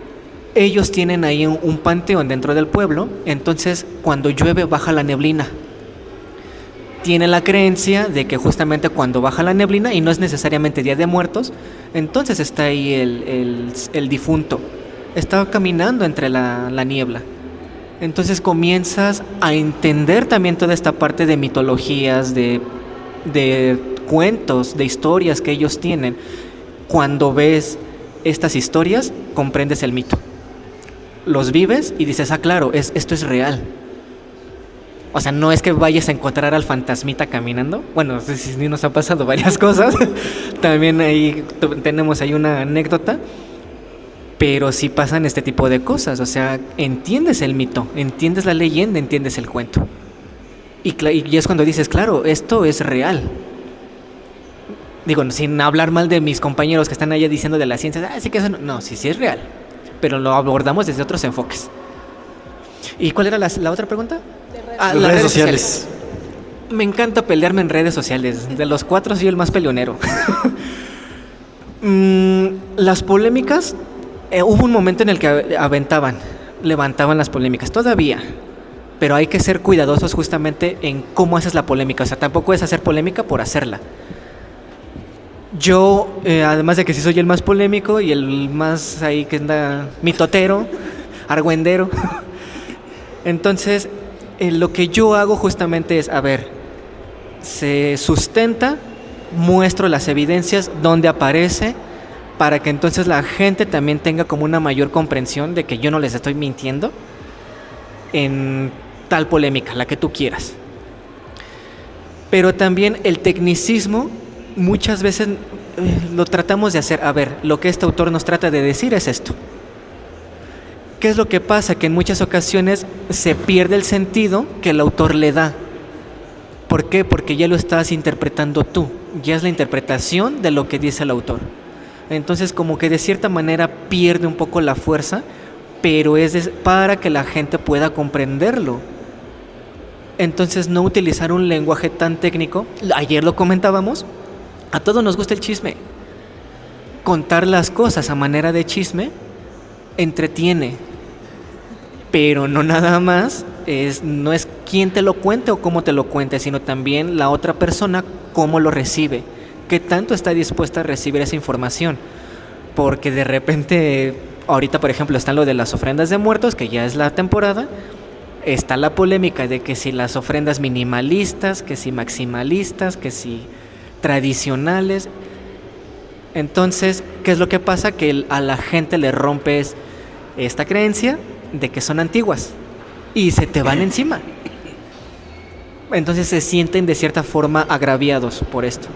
Speaker 4: ellos tienen ahí un panteón dentro del pueblo, entonces cuando llueve baja la neblina. Tiene la creencia de que justamente cuando baja la neblina, y no es necesariamente Día de Muertos, entonces está ahí el difunto. Está caminando entre la niebla. Entonces comienzas a entender también toda esta parte de mitologías, de cuentos, de historias que ellos tienen. Cuando ves estas historias, comprendes el mito. Los vives y dices, claro, esto es real. O sea, no es que vayas a encontrar al fantasmita caminando. Bueno, sí nos ha pasado varias cosas. También ahí tenemos ahí una anécdota. Pero sí pasan este tipo de cosas. O sea, entiendes el mito, entiendes la leyenda, entiendes el cuento. Y es cuando dices, claro, esto es real. Digo, sin hablar mal de mis compañeros que están allá diciendo de la ciencia, sí que eso no, sí es real. Pero lo abordamos desde otros enfoques. ¿Y cuál era la otra pregunta?
Speaker 1: Las redes sociales.
Speaker 4: Me encanta pelearme en redes sociales. De los 4 soy el más peleonero. Las polémicas, hubo un momento en el que levantaban las polémicas. Todavía. Pero hay que ser cuidadosos justamente en cómo haces la polémica. O sea, tampoco es hacer polémica por hacerla. Yo, además de que sí soy el más polémico y el más ahí que anda mitotero, argüendero, entonces lo que yo hago justamente es, se sustenta, muestro las evidencias donde aparece, para que entonces la gente también tenga como una mayor comprensión de que yo no les estoy mintiendo en tal polémica, la que tú quieras. Pero también el tecnicismo muchas veces lo tratamos de hacer. Lo que este autor nos trata de decir es esto. ¿Qué es lo que pasa? Que en muchas ocasiones se pierde el sentido que el autor le da. ¿Por qué? Porque ya lo estás interpretando tú. Ya es la interpretación de lo que dice el autor. Entonces como que de cierta manera pierde un poco la fuerza, pero es para que la gente pueda comprenderlo. Entonces no utilizar un lenguaje tan técnico. Ayer lo comentábamos. A todos nos gusta el chisme. Contar las cosas a manera de chisme entretiene, pero no nada más no es quién te lo cuente o cómo te lo cuente, sino también la otra persona cómo lo recibe, qué tanto está dispuesta a recibir esa información. Porque de repente, ahorita por ejemplo está lo de las ofrendas de muertos, que ya es la temporada. Está la polémica de que si las ofrendas minimalistas, que si maximalistas, que si tradicionales. Entonces, ¿qué es lo que pasa? Que a la gente le rompes esta creencia de que son antiguas y se te van encima. Entonces se sienten de cierta forma agraviados por esto.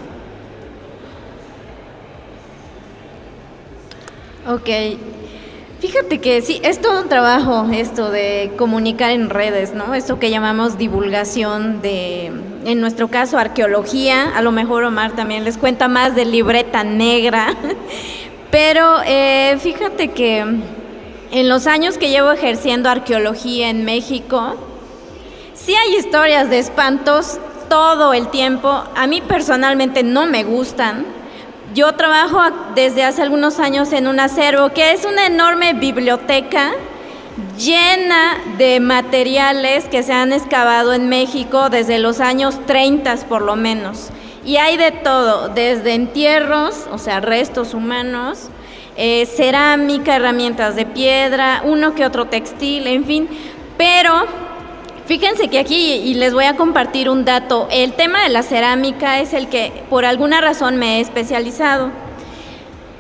Speaker 2: Ok. Fíjate que sí, es todo un trabajo esto de comunicar en redes, ¿no? Esto que llamamos divulgación de, en nuestro caso, arqueología. A lo mejor Omar también les cuenta más de libreta negra. Pero fíjate que en los años que llevo ejerciendo arqueología en México, sí hay historias de espantos todo el tiempo. A mí personalmente no me gustan. Yo trabajo desde hace algunos años en un acervo que es una enorme biblioteca llena de materiales que se han excavado en México desde los años 30 por lo menos. Y hay de todo, desde entierros, o sea, restos humanos, cerámica, herramientas de piedra, uno que otro textil, en fin. Pero fíjense que aquí, y les voy a compartir un dato, el tema de la cerámica es el que por alguna razón me he especializado.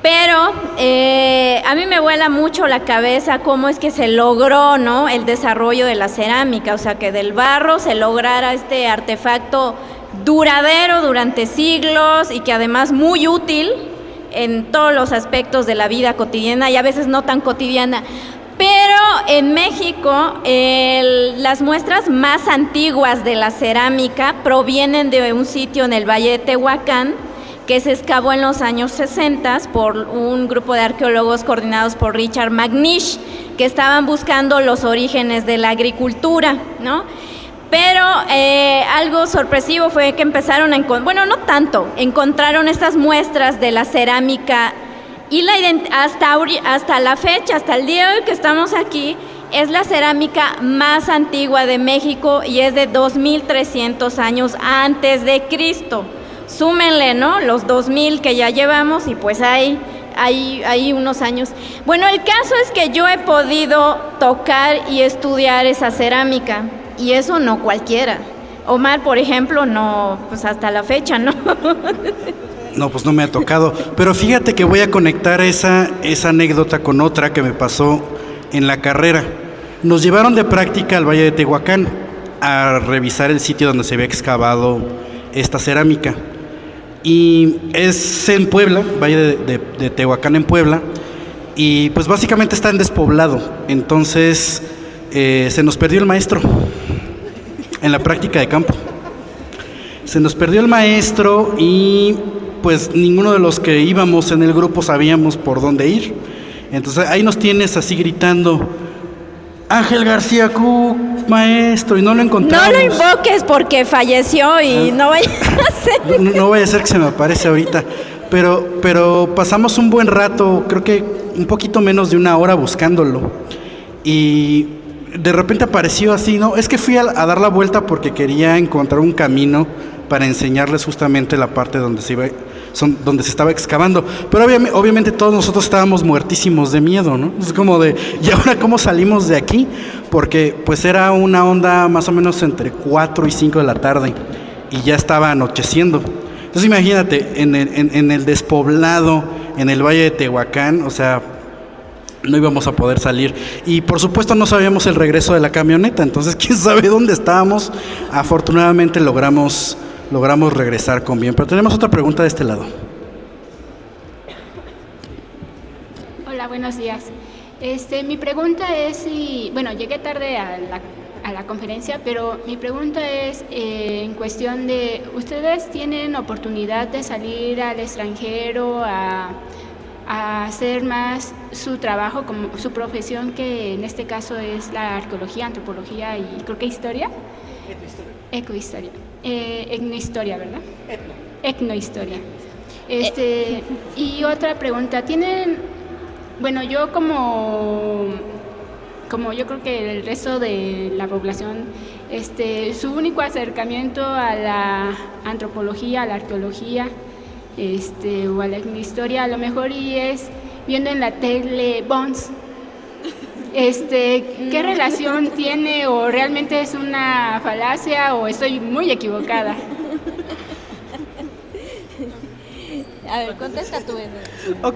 Speaker 2: Pero a mí me vuela mucho la cabeza cómo es que se logró, ¿no?, el desarrollo de la cerámica, o sea, que del barro se lograra este artefacto duradero durante siglos y que además muy útil en todos los aspectos de la vida cotidiana y a veces no tan cotidiana. Pero en México las muestras más antiguas de la cerámica provienen de un sitio en el Valle de Tehuacán que se excavó en los años 60 por un grupo de arqueólogos coordinados por Richard McNish, que estaban buscando los orígenes de la agricultura, ¿no? Pero algo sorpresivo fue que empezaron a encontrar, bueno, no tanto, encontraron estas muestras de la cerámica y hasta la fecha, hasta el día de hoy que estamos aquí, es la cerámica más antigua de México y es de 2300 años antes de Cristo. Súmenle, ¿no?, los 2000 que ya llevamos y pues hay unos años. Bueno, el caso es que yo he podido tocar y estudiar esa cerámica y eso no cualquiera. Omar, por ejemplo, no, pues hasta la fecha, ¿no?
Speaker 1: No, pues no me ha tocado. Pero fíjate que voy a conectar esa anécdota con otra que me pasó en la carrera. Nos llevaron de práctica al Valle de Tehuacán a revisar el sitio donde se había excavado esta cerámica. Y es en Puebla, Valle de Tehuacán en Puebla, y pues básicamente está en despoblado. Entonces se nos perdió el maestro en la práctica de campo. Se nos perdió el maestro y pues ninguno de los que íbamos en el grupo sabíamos por dónde ir. Entonces ahí nos tienes así gritando: Ángel García Cook, maestro, y no lo encontramos.
Speaker 2: No lo invoques porque falleció y no vaya a ser.
Speaker 1: No vaya a ser que se me aparece ahorita. Pero pasamos un buen rato, creo que un poquito menos de una hora buscándolo. Y de repente apareció así, ¿no? Es que fui a dar la vuelta porque quería encontrar un camino para enseñarles justamente la parte donde se estaba excavando. Pero obviamente todos nosotros estábamos muertísimos de miedo, ¿no? Es como de, ¿y ahora cómo salimos de aquí? Porque pues era una onda más o menos entre 4 y 5 de la tarde y ya estaba anocheciendo. Entonces imagínate, en el despoblado, en el Valle de Tehuacán, o sea, no íbamos a poder salir. Y por supuesto no sabíamos el regreso de la camioneta, entonces quién sabe dónde estábamos. Afortunadamente logramos regresar con bien. Pero tenemos otra pregunta de este lado.
Speaker 7: Hola, buenos días. Mi pregunta es si, bueno, llegué tarde a la conferencia, pero mi pregunta es en cuestión de, ¿ustedes tienen oportunidad de salir al extranjero a hacer más su trabajo, como su profesión, que en este caso es la arqueología, antropología y creo que historia? Etnohistoria, ¿verdad? Etnohistoria. Y otra pregunta, ¿tienen, bueno, yo como yo creo que el resto de la población, su único acercamiento a la antropología, a la arqueología, o a la etnohistoria, a lo mejor y es viendo en la tele Bones? ¿Qué relación tiene, o realmente es una falacia, o estoy muy equivocada?
Speaker 2: A ver, contesta tú.
Speaker 3: Ok,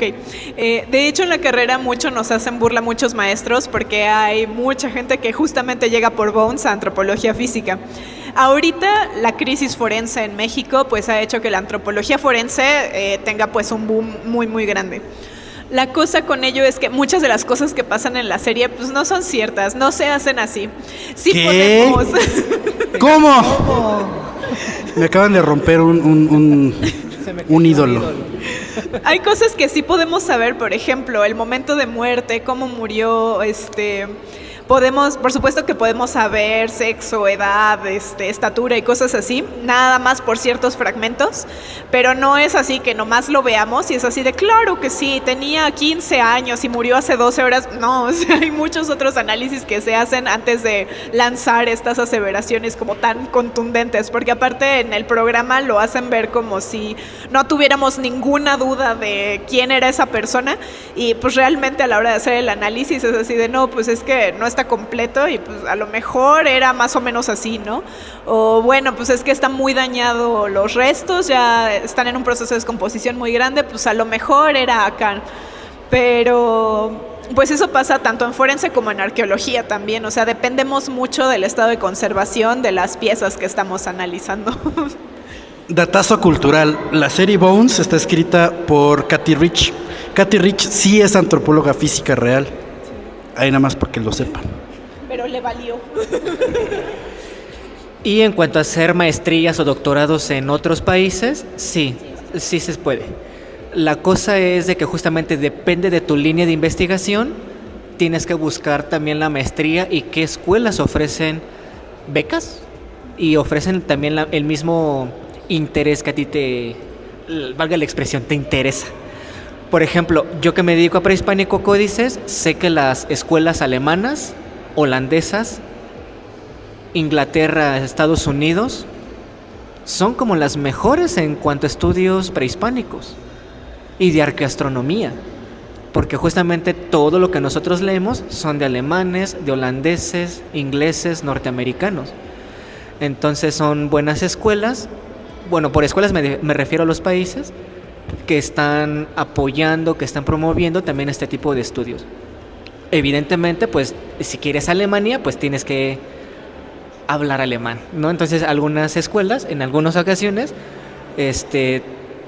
Speaker 3: de hecho en la carrera mucho nos hacen burla muchos maestros porque hay mucha gente que justamente llega por Bones a antropología física. Ahorita la crisis forense en México pues ha hecho que la antropología forense tenga pues un boom muy muy grande. La cosa con ello es que muchas de las cosas que pasan en la serie pues no son ciertas, no se hacen así. Sí
Speaker 1: ¿Qué?
Speaker 3: podemos.
Speaker 1: ¿Cómo? Me acaban de romper un ídolo.
Speaker 3: Hay cosas que sí podemos saber, por ejemplo, el momento de muerte, cómo murió, podemos, por supuesto que podemos saber sexo, edad, estatura y cosas así, nada más por ciertos fragmentos, pero no es así que nomás lo veamos y es así de claro que sí, tenía 15 años y murió hace 12 horas. No, o sea, hay muchos otros análisis que se hacen antes de lanzar estas aseveraciones como tan contundentes, porque aparte en el programa lo hacen ver como si no tuviéramos ninguna duda de quién era esa persona y pues realmente a la hora de hacer el análisis es así de no, pues es que no está completo y pues a lo mejor era más o menos así, ¿no? O bueno, pues es que está muy dañado los restos, ya están en un proceso de descomposición muy grande, pues a lo mejor era acá. Pero pues eso pasa tanto en forense como en arqueología también, o sea, dependemos mucho del estado de conservación de las piezas que estamos analizando.
Speaker 1: Datazo cultural, la serie Bones está escrita por Kathy Rich. Kathy Rich sí es antropóloga física real. Ahí nada más porque lo sepan.
Speaker 3: Pero le valió.
Speaker 4: Y en cuanto a hacer maestrías o doctorados en otros países, sí se puede. La cosa es de que justamente depende de tu línea de investigación, tienes que buscar también la maestría y qué escuelas ofrecen becas y ofrecen también el mismo interés que a ti valga la expresión, te interesa. Por ejemplo, yo que me dedico a prehispánico códices, sé que las escuelas alemanas, holandesas, Inglaterra, Estados Unidos, son como las mejores en cuanto a estudios prehispánicos y de arqueoastronomía, porque justamente todo lo que nosotros leemos son de alemanes, de holandeses, ingleses, norteamericanos. Entonces son buenas escuelas, bueno, por escuelas me refiero a los países que están apoyando, que están promoviendo también este tipo de estudios. Evidentemente, pues, si quieres Alemania, pues tienes que hablar alemán, ¿no? Entonces, algunas escuelas, en algunas ocasiones, te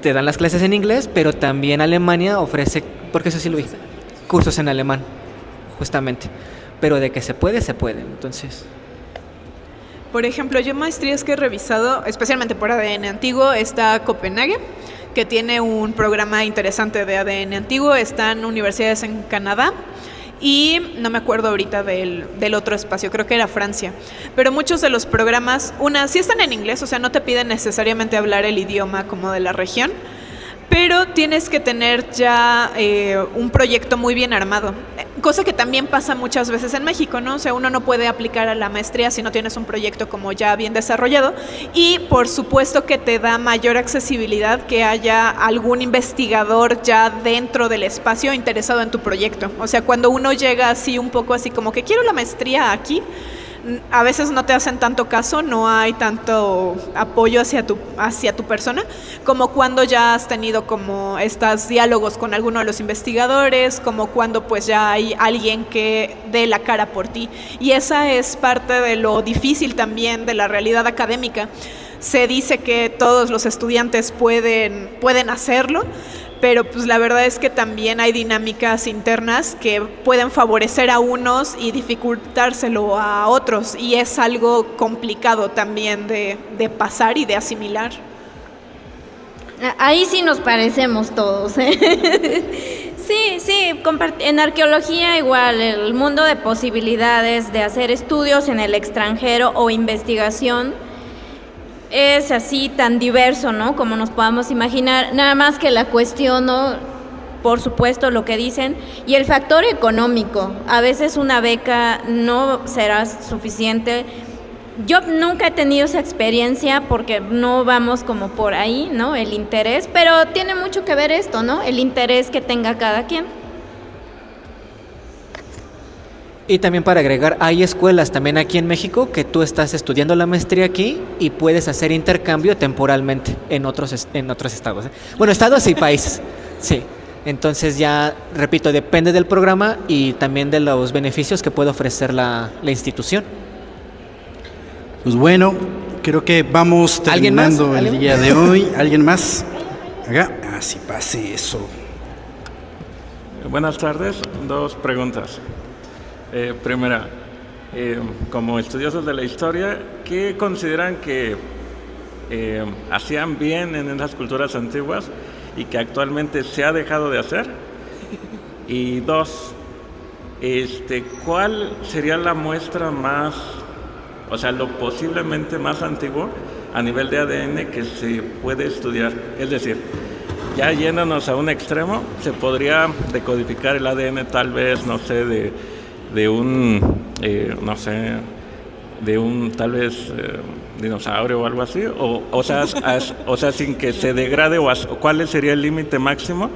Speaker 4: dan las clases en inglés, pero también Alemania ofrece, porque eso sí lo vi, cursos en alemán, justamente. Pero de que se puede, entonces...
Speaker 3: Por ejemplo, yo maestrías que he revisado, especialmente por ADN antiguo, está Copenhague, que tiene un programa interesante de ADN antiguo, están universidades en Canadá y no me acuerdo ahorita del otro espacio, creo que era Francia, pero muchos de los programas, sí están en inglés, o sea, no te piden necesariamente hablar el idioma como de la región, pero tienes que tener ya un proyecto muy bien armado, cosa que también pasa muchas veces en México, ¿no? O sea, uno no puede aplicar a la maestría si no tienes un proyecto como ya bien desarrollado y por supuesto que te da mayor accesibilidad que haya algún investigador ya dentro del espacio interesado en tu proyecto. O sea, cuando uno llega así un poco así como que quiero la maestría aquí, a veces no te hacen tanto caso, no hay tanto apoyo hacia tu persona, como cuando ya has tenido como estos diálogos con alguno de los investigadores, como cuando pues ya hay alguien que dé la cara por ti. Y esa es parte de lo difícil también de la realidad académica. Se dice que todos los estudiantes pueden hacerlo, pero pues la verdad es que también hay dinámicas internas que pueden favorecer a unos y dificultárselo a otros, y es algo complicado también de pasar y de asimilar.
Speaker 2: Ahí sí nos parecemos todos, ¿eh? Sí, en arqueología igual, el mundo de posibilidades de hacer estudios en el extranjero o investigación es así tan diverso, ¿no? Como nos podamos imaginar, nada más que la cuestiono, por supuesto, lo que dicen, y el factor económico. A veces una beca no será suficiente. Yo nunca he tenido esa experiencia porque no vamos como por ahí, ¿no? El interés, pero tiene mucho que ver esto, ¿no? El interés que tenga cada quien.
Speaker 4: Y también para agregar, hay escuelas también aquí en México que tú estás estudiando la maestría aquí y puedes hacer intercambio temporalmente en otros estados, ¿eh? Bueno, estados y países, sí. Entonces ya, repito, depende del programa y también de los beneficios que puede ofrecer la institución.
Speaker 1: Pues bueno, creo que vamos terminando el día de hoy. ¿Alguien más? Acá. Así pase eso.
Speaker 8: Buenas tardes, dos preguntas. Primera, como estudiosos de la historia, ¿qué consideran que hacían bien en esas culturas antiguas y que actualmente se ha dejado de hacer? Y dos, ¿cuál sería la muestra más, o sea, lo posiblemente más antiguo a nivel de ADN que se puede estudiar? Es decir, ya yéndonos a un extremo, se podría decodificar el ADN tal vez, no sé, de un tal vez dinosaurio o algo así, o sea, sin que se degrade, ¿cuál sería el límite máximo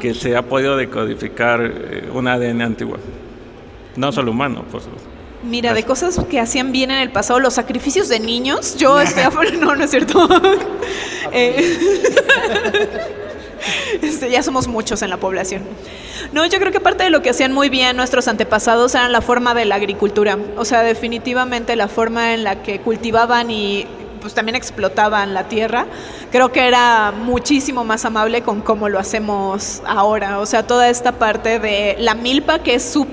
Speaker 8: que se ha podido decodificar un ADN antiguo? No solo humano, por supuesto.
Speaker 3: Mira, de cosas que hacían bien en el pasado, los sacrificios de niños, yo estoy a favor, no es cierto. Ya somos muchos en la población. No, yo creo que parte de lo que hacían muy bien nuestros antepasados era la forma de la agricultura. O sea, definitivamente la forma en la que cultivaban y pues también explotaban la tierra, creo que era muchísimo más amable con cómo lo hacemos ahora. O sea, toda esta parte de la milpa, que es un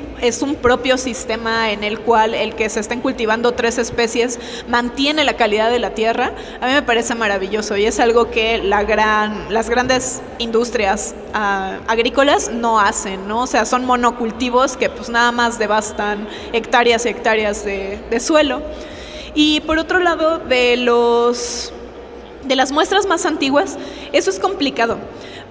Speaker 3: propio sistema en el cual el que se estén cultivando 3 especies mantiene la calidad de la tierra, a mí me parece maravilloso y es algo que las grandes industrias agrícolas no hacen, ¿no? O sea, son monocultivos que pues nada más devastan hectáreas y hectáreas de suelo. Y por otro lado, de las muestras más antiguas, eso es complicado,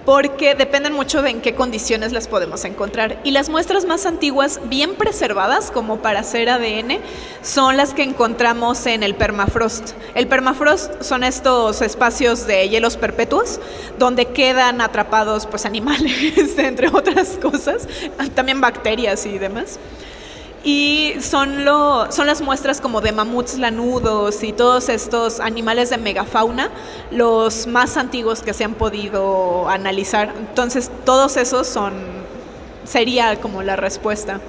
Speaker 3: porque dependen mucho de en qué condiciones las podemos encontrar. Y las muestras más antiguas, bien preservadas como para hacer ADN, son las que encontramos en el permafrost. El permafrost son estos espacios de hielos perpetuos donde quedan atrapados pues animales, entre otras cosas, también bacterias y demás. Y son las muestras como de mamuts lanudos y todos estos animales de megafauna, los más antiguos que se han podido analizar. Entonces, todos esos sería como la respuesta.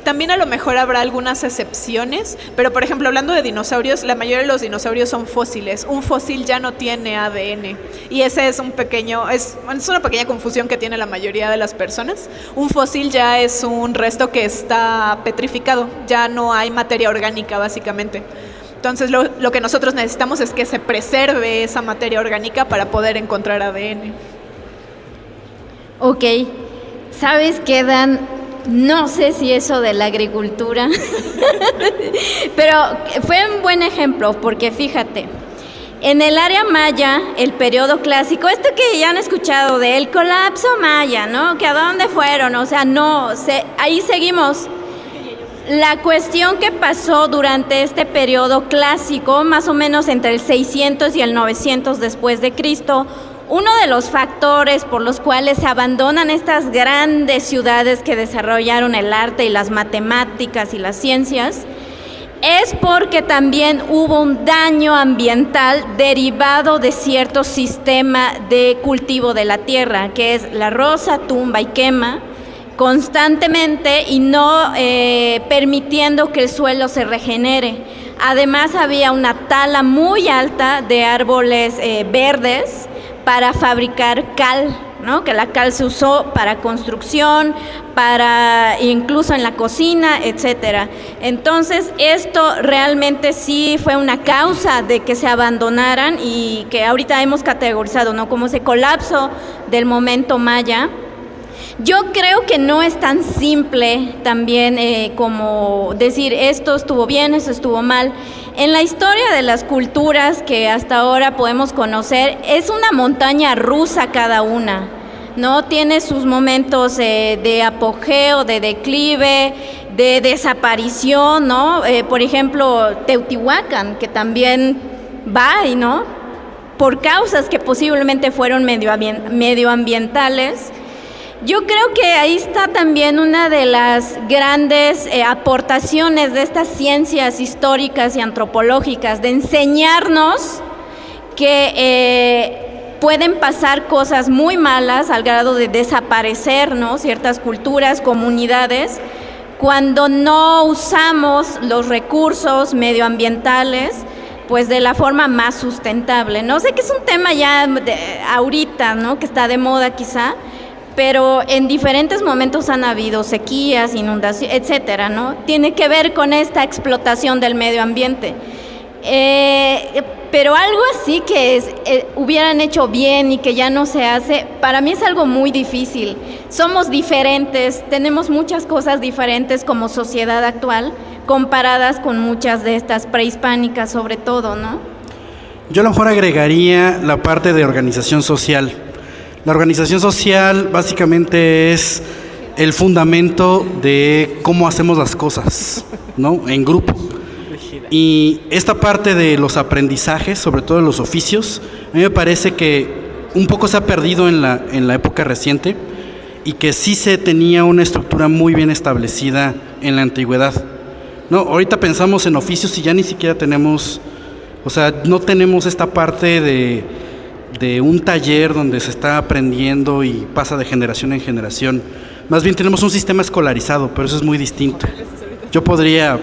Speaker 3: También a lo mejor habrá algunas excepciones, pero por ejemplo, hablando de dinosaurios, la mayoría de los dinosaurios son fósiles. Un fósil ya no tiene ADN y ese es una pequeña confusión que tiene la mayoría de las personas. Un fósil ya es un resto que está petrificado, ya no hay materia orgánica básicamente. Entonces lo que nosotros necesitamos es que se preserve esa materia orgánica para poder encontrar ADN.
Speaker 2: Ok, ¿sabes qué, Dan? No sé si eso de la agricultura, pero fue un buen ejemplo, porque fíjate, en el área maya, el periodo clásico, esto que ya han escuchado del colapso maya, ¿no? Que a dónde fueron, o sea, ahí seguimos. La cuestión que pasó durante este periodo clásico, más o menos entre el 600 y el 900 después de Cristo, uno de los factores por los cuales se abandonan estas grandes ciudades que desarrollaron el arte y las matemáticas y las ciencias es porque también hubo un daño ambiental derivado de cierto sistema de cultivo de la tierra, que es la roza, tumba y quema constantemente y no permitiendo que el suelo se regenere. Además había una tala muy alta de árboles verdes para fabricar cal, ¿no? Que la cal se usó para construcción, incluso en la cocina, etcétera. Entonces, esto realmente sí fue una causa de que se abandonaran y que ahorita hemos categorizado, ¿no? Como ese colapso del momento maya. Yo creo que no es tan simple también como decir esto estuvo bien, esto estuvo mal. En la historia de las culturas que hasta ahora podemos conocer, es una montaña rusa cada una, ¿no? Tiene sus momentos de apogeo, de declive, de desaparición, ¿no? Por ejemplo, Teotihuacán, que también va, ¿no? Por causas que posiblemente fueron medioambientales. Yo creo que ahí está también una de las grandes aportaciones de estas ciencias históricas y antropológicas, de enseñarnos que pueden pasar cosas muy malas al grado de desaparecer, ¿no? Ciertas culturas, comunidades, cuando no usamos los recursos medioambientales pues de la forma más sustentable. No sé que es un tema ya ahorita, ¿no? Que está de moda quizá, pero en diferentes momentos han habido sequías, inundaciones, etcétera, ¿no? Tiene que ver con esta explotación del medio ambiente. Pero algo así que hubieran hecho bien y que ya no se hace, para mí es algo muy difícil. Somos diferentes, tenemos muchas cosas diferentes como sociedad actual, comparadas con muchas de estas prehispánicas sobre todo, ¿no?
Speaker 1: Yo a lo mejor agregaría la parte de organización social. La organización social básicamente es el fundamento de cómo hacemos las cosas, ¿no? En grupo. Y esta parte de los aprendizajes, sobre todo de los oficios, a mí me parece que un poco se ha perdido en la época reciente y que sí se tenía una estructura muy bien establecida en la antigüedad. No, ahorita pensamos en oficios y ya ni siquiera tenemos, o sea, no tenemos esta parte de un taller donde se está aprendiendo y pasa de generación en generación. Más bien tenemos un sistema escolarizado, pero eso es muy distinto. Yo podría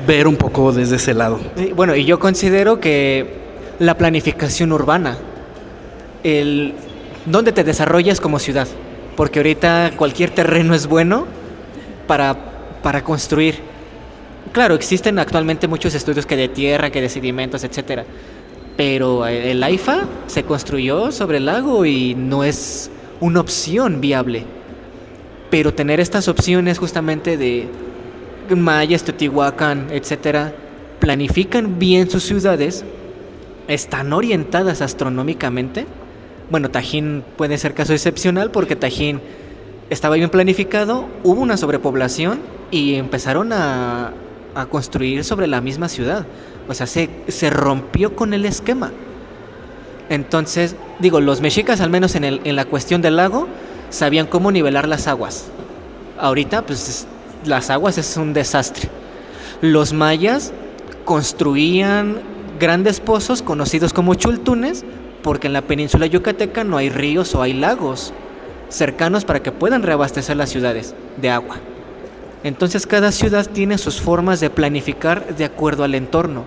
Speaker 1: ver un poco desde ese lado.
Speaker 4: Bueno, y yo considero que la planificación urbana, dónde te desarrollas como ciudad, porque ahorita cualquier terreno es bueno para construir. Claro, existen actualmente muchos estudios que de tierra, que de sedimentos, etcétera, pero el AIFA se construyó sobre el lago y no es una opción viable. Pero tener estas opciones justamente de mayas, Teotihuacán, etcétera, planifican bien sus ciudades, están orientadas astronómicamente. Bueno, Tajín puede ser caso excepcional porque Tajín estaba bien planificado, hubo una sobrepoblación y empezaron a construir sobre la misma ciudad. O sea, se rompió con el esquema. Entonces, digo, los mexicas, al menos en la cuestión del lago, sabían cómo nivelar las aguas. Ahorita, pues, las aguas es un desastre. Los mayas construían grandes pozos conocidos como chultunes, porque en la península yucateca no hay ríos o hay lagos cercanos para que puedan reabastecer las ciudades de agua. Entonces cada ciudad tiene sus formas de planificar de acuerdo al entorno,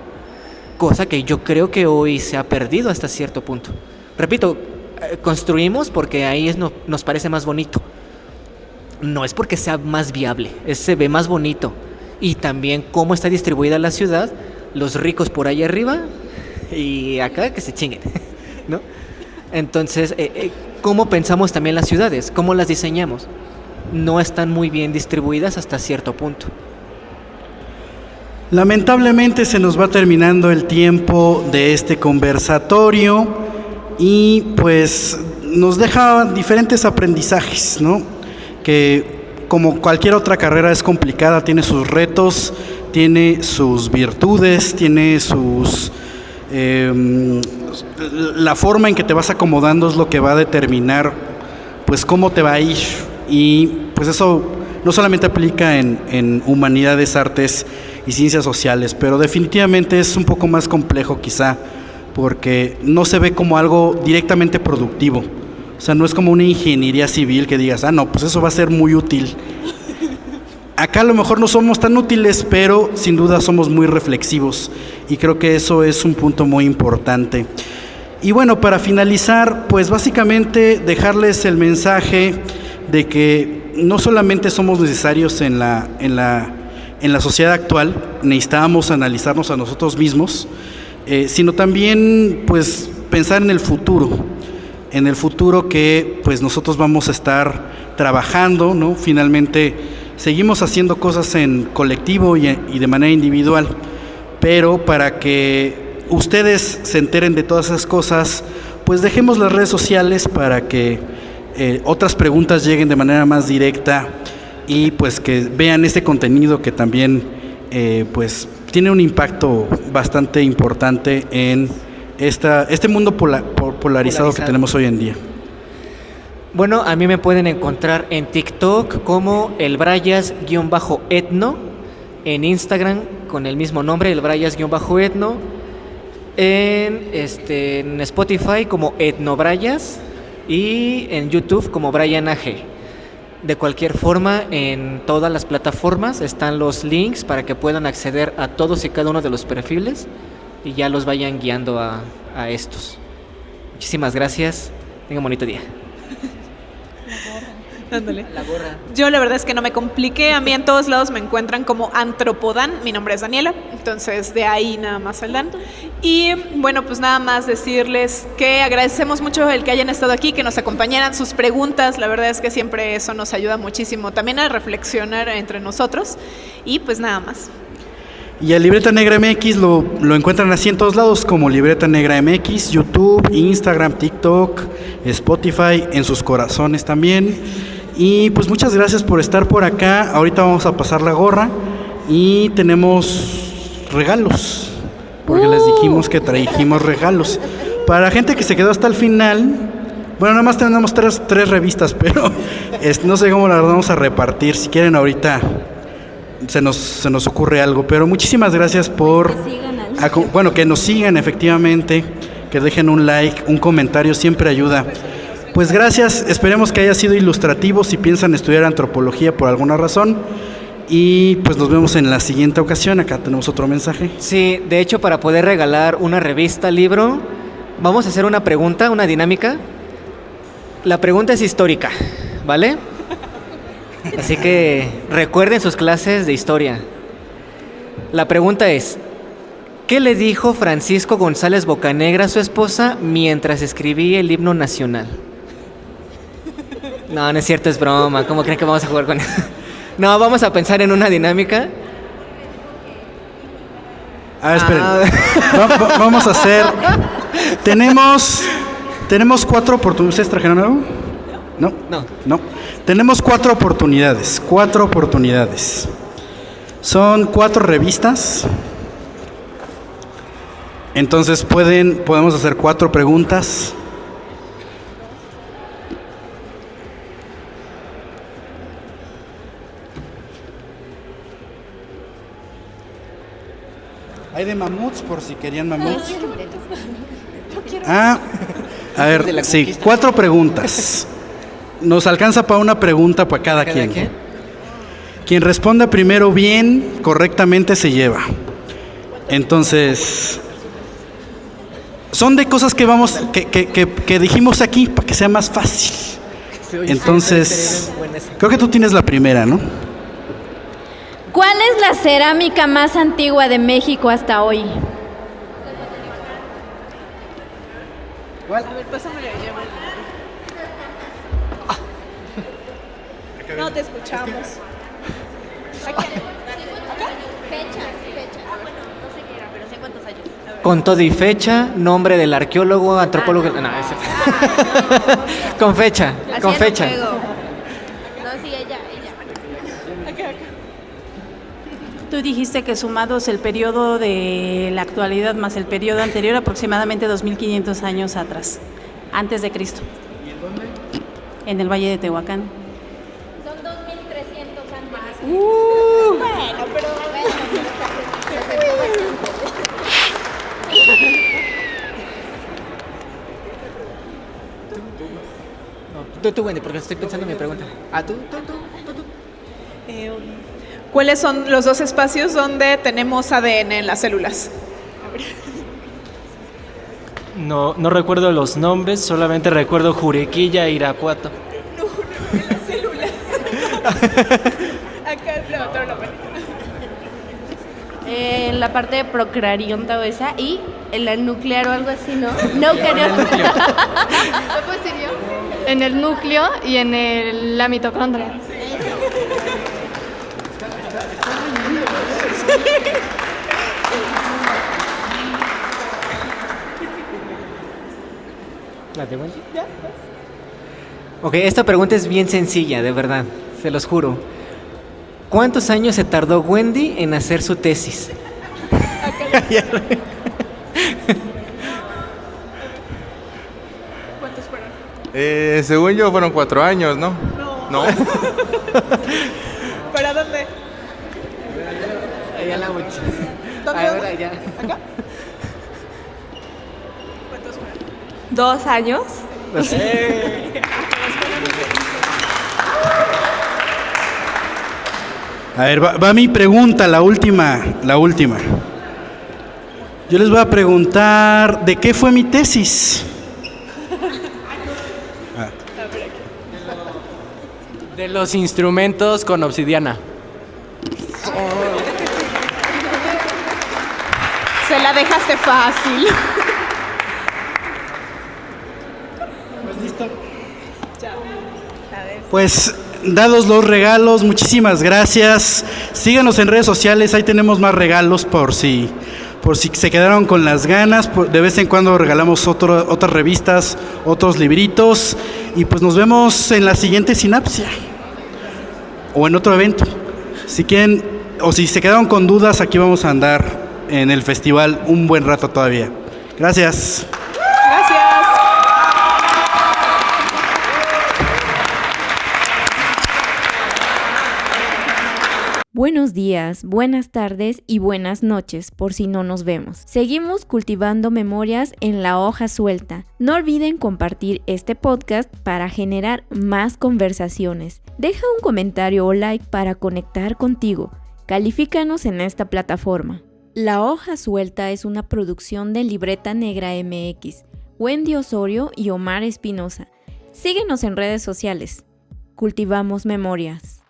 Speaker 4: cosa que yo creo que hoy se ha perdido hasta cierto punto. Repito, construimos porque ahí nos parece más bonito. No es porque sea más viable, se ve más bonito. Y también cómo está distribuida la ciudad, los ricos por ahí arriba y acá que se chinguen, ¿no? Entonces, ¿cómo pensamos también las ciudades? ¿Cómo las diseñamos? No están muy bien distribuidas hasta cierto punto.
Speaker 1: Lamentablemente se nos va terminando el tiempo de este conversatorio y pues nos deja diferentes aprendizajes, ¿no? Que como cualquier otra carrera es complicada, tiene sus retos, tiene sus virtudes, tiene sus... la forma en que te vas acomodando es lo que va a determinar pues cómo te va a ir. Y pues eso no solamente aplica en humanidades, artes y ciencias sociales, pero definitivamente es un poco más complejo quizá, porque no se ve como algo directamente productivo. O sea, no es como una ingeniería civil que digas, no, pues eso va a ser muy útil. Acá a lo mejor no somos tan útiles, pero sin duda somos muy reflexivos y creo que eso es un punto muy importante. Y bueno, para finalizar, pues básicamente dejarles el mensaje de que no solamente somos necesarios en la sociedad actual, necesitamos analizarnos a nosotros mismos, sino también pues pensar en el futuro que pues nosotros vamos a estar trabajando, ¿no? Finalmente seguimos haciendo cosas en colectivo y de manera individual, pero para que ustedes se enteren de todas esas cosas, pues dejemos las redes sociales para que otras preguntas lleguen de manera más directa y pues que vean este contenido que también pues tiene un impacto bastante importante en este mundo polarizado que tenemos hoy en día.
Speaker 4: Bueno, a mí me pueden encontrar en TikTok como elbrayas_etno, en Instagram con el mismo nombre, elbrayas_etno, en Spotify como etnobrayas y en YouTube como Brian AG. De cualquier forma, en todas las plataformas están los links para que puedan acceder a todos y cada uno de los perfiles y ya los vayan guiando a estos. Muchísimas gracias. Tengan un bonito día.
Speaker 3: Ándale.
Speaker 4: La gorra.
Speaker 3: Yo la verdad es que no me compliqué, a mí en todos lados me encuentran como Antropodan, mi nombre es Daniela, entonces de ahí nada más el Dan. Y bueno, pues nada más decirles que agradecemos mucho el que hayan estado aquí, que nos acompañaran sus preguntas, la verdad es que siempre eso nos ayuda muchísimo también a reflexionar entre nosotros y pues nada más.
Speaker 1: Y a Libreta Negra MX lo encuentran así en todos lados, como Libreta Negra MX, YouTube, Instagram, TikTok, Spotify, en sus corazones también. Y pues muchas gracias por estar por acá. Ahorita vamos a pasar la gorra y tenemos regalos, porque les dijimos que trajimos regalos. Para la gente que se quedó hasta el final, bueno, nada más tenemos tres revistas, pero no sé cómo las vamos a repartir. Si quieren ahorita se nos ocurre algo, pero muchísimas gracias por que nos sigan efectivamente, que dejen un like, un comentario, siempre ayuda. Pues gracias, esperemos que haya sido ilustrativo si piensan estudiar antropología por alguna razón, y pues nos vemos en la siguiente ocasión. Acá tenemos otro mensaje.
Speaker 4: Sí, de hecho, para poder regalar una revista, libro, vamos a hacer una pregunta, una dinámica. La pregunta es histórica, ¿vale? Así que recuerden sus clases de historia. La pregunta es: ¿qué le dijo Francisco González Bocanegra a su esposa mientras escribía el himno nacional? No, no es cierto, es broma. ¿Cómo creen que vamos a jugar con eso? No, vamos a pensar en una dinámica.
Speaker 1: A ver, esperen. Vamos a hacer... Tenemos 4 oportunidades. ¿Ustedes trajeron algo? No. Tenemos 4 oportunidades. Son 4 revistas. Entonces podemos hacer 4 preguntas. Hay de mamuts, por si querían mamuts. A ver, sí, 4 preguntas. Nos alcanza para una pregunta para cada quien. Quien responda primero bien, correctamente, se lleva. Entonces, son de cosas que dijimos aquí para que sea más fácil. Entonces, creo que tú tienes la primera, ¿no?
Speaker 2: ¿Cuál es la cerámica más antigua de México hasta hoy?
Speaker 3: ¿Cuál? A ver, pásame la llave. No te escuchamos. ¿Acá?
Speaker 2: Fechas.
Speaker 4: Con todo y fecha, nombre del arqueólogo, antropólogo. No, con fecha.
Speaker 2: No, sí, ella.
Speaker 3: Acá.
Speaker 5: Tú dijiste que sumados el periodo de la actualidad más el periodo anterior, aproximadamente 2500 años atrás, antes de Cristo.
Speaker 1: ¿Y en dónde?
Speaker 5: En el Valle de Tehuacán.
Speaker 2: Son 2300 antes.
Speaker 3: Bueno, pero...
Speaker 4: Tú, Wendy, porque estoy pensando en mi pregunta. Tú.
Speaker 3: ¿Cuáles son los 2 espacios donde tenemos ADN en las células?
Speaker 9: No recuerdo los nombres, solamente recuerdo Jurequilla e Irapuato.
Speaker 3: No, en la célula. Acá el otro lo
Speaker 10: En la parte de procrearión o esa y en el nuclear o algo así, ¿no? No, creo.
Speaker 11: En el núcleo y en la mitocondria.
Speaker 4: ¿La de Wendy? Ok, esta pregunta es bien sencilla, de verdad, se los juro. ¿Cuántos años se tardó Wendy en hacer su tesis?
Speaker 3: ¿Cuántos fueron?
Speaker 12: Según yo fueron 4 años, ¿no? No.
Speaker 3: ¿Para dónde?
Speaker 4: Allá la mucha.
Speaker 3: ¿Dónde?
Speaker 4: Allá.
Speaker 3: ¿Acá? ¿Cuántos fueron?
Speaker 10: 2 años.
Speaker 1: A ver, va mi pregunta, la última. Yo les voy a preguntar, ¿de qué fue mi tesis?
Speaker 13: De los instrumentos con obsidiana.
Speaker 3: Se la dejaste fácil.
Speaker 1: Pues listo. Pues dados los regalos, muchísimas gracias. Síganos en redes sociales, ahí tenemos más regalos por si se quedaron con las ganas. De vez en cuando regalamos otras revistas, otros libritos. Y pues nos vemos en la siguiente Sinapsia o en otro evento. Si quieren o si se quedaron con dudas, aquí vamos a andar en el festival un buen rato todavía. Gracias.
Speaker 3: Gracias.
Speaker 2: Buenos días, buenas tardes y buenas noches, por si no nos vemos. Seguimos cultivando memorias en la hoja suelta. No olviden compartir este podcast para generar más conversaciones. Deja un comentario o like para conectar contigo. Califícanos en esta plataforma. La hoja suelta es una producción de Libreta Negra MX, Wendy Osorio y Omar Espinosa. Síguenos en redes sociales. Cultivamos memorias.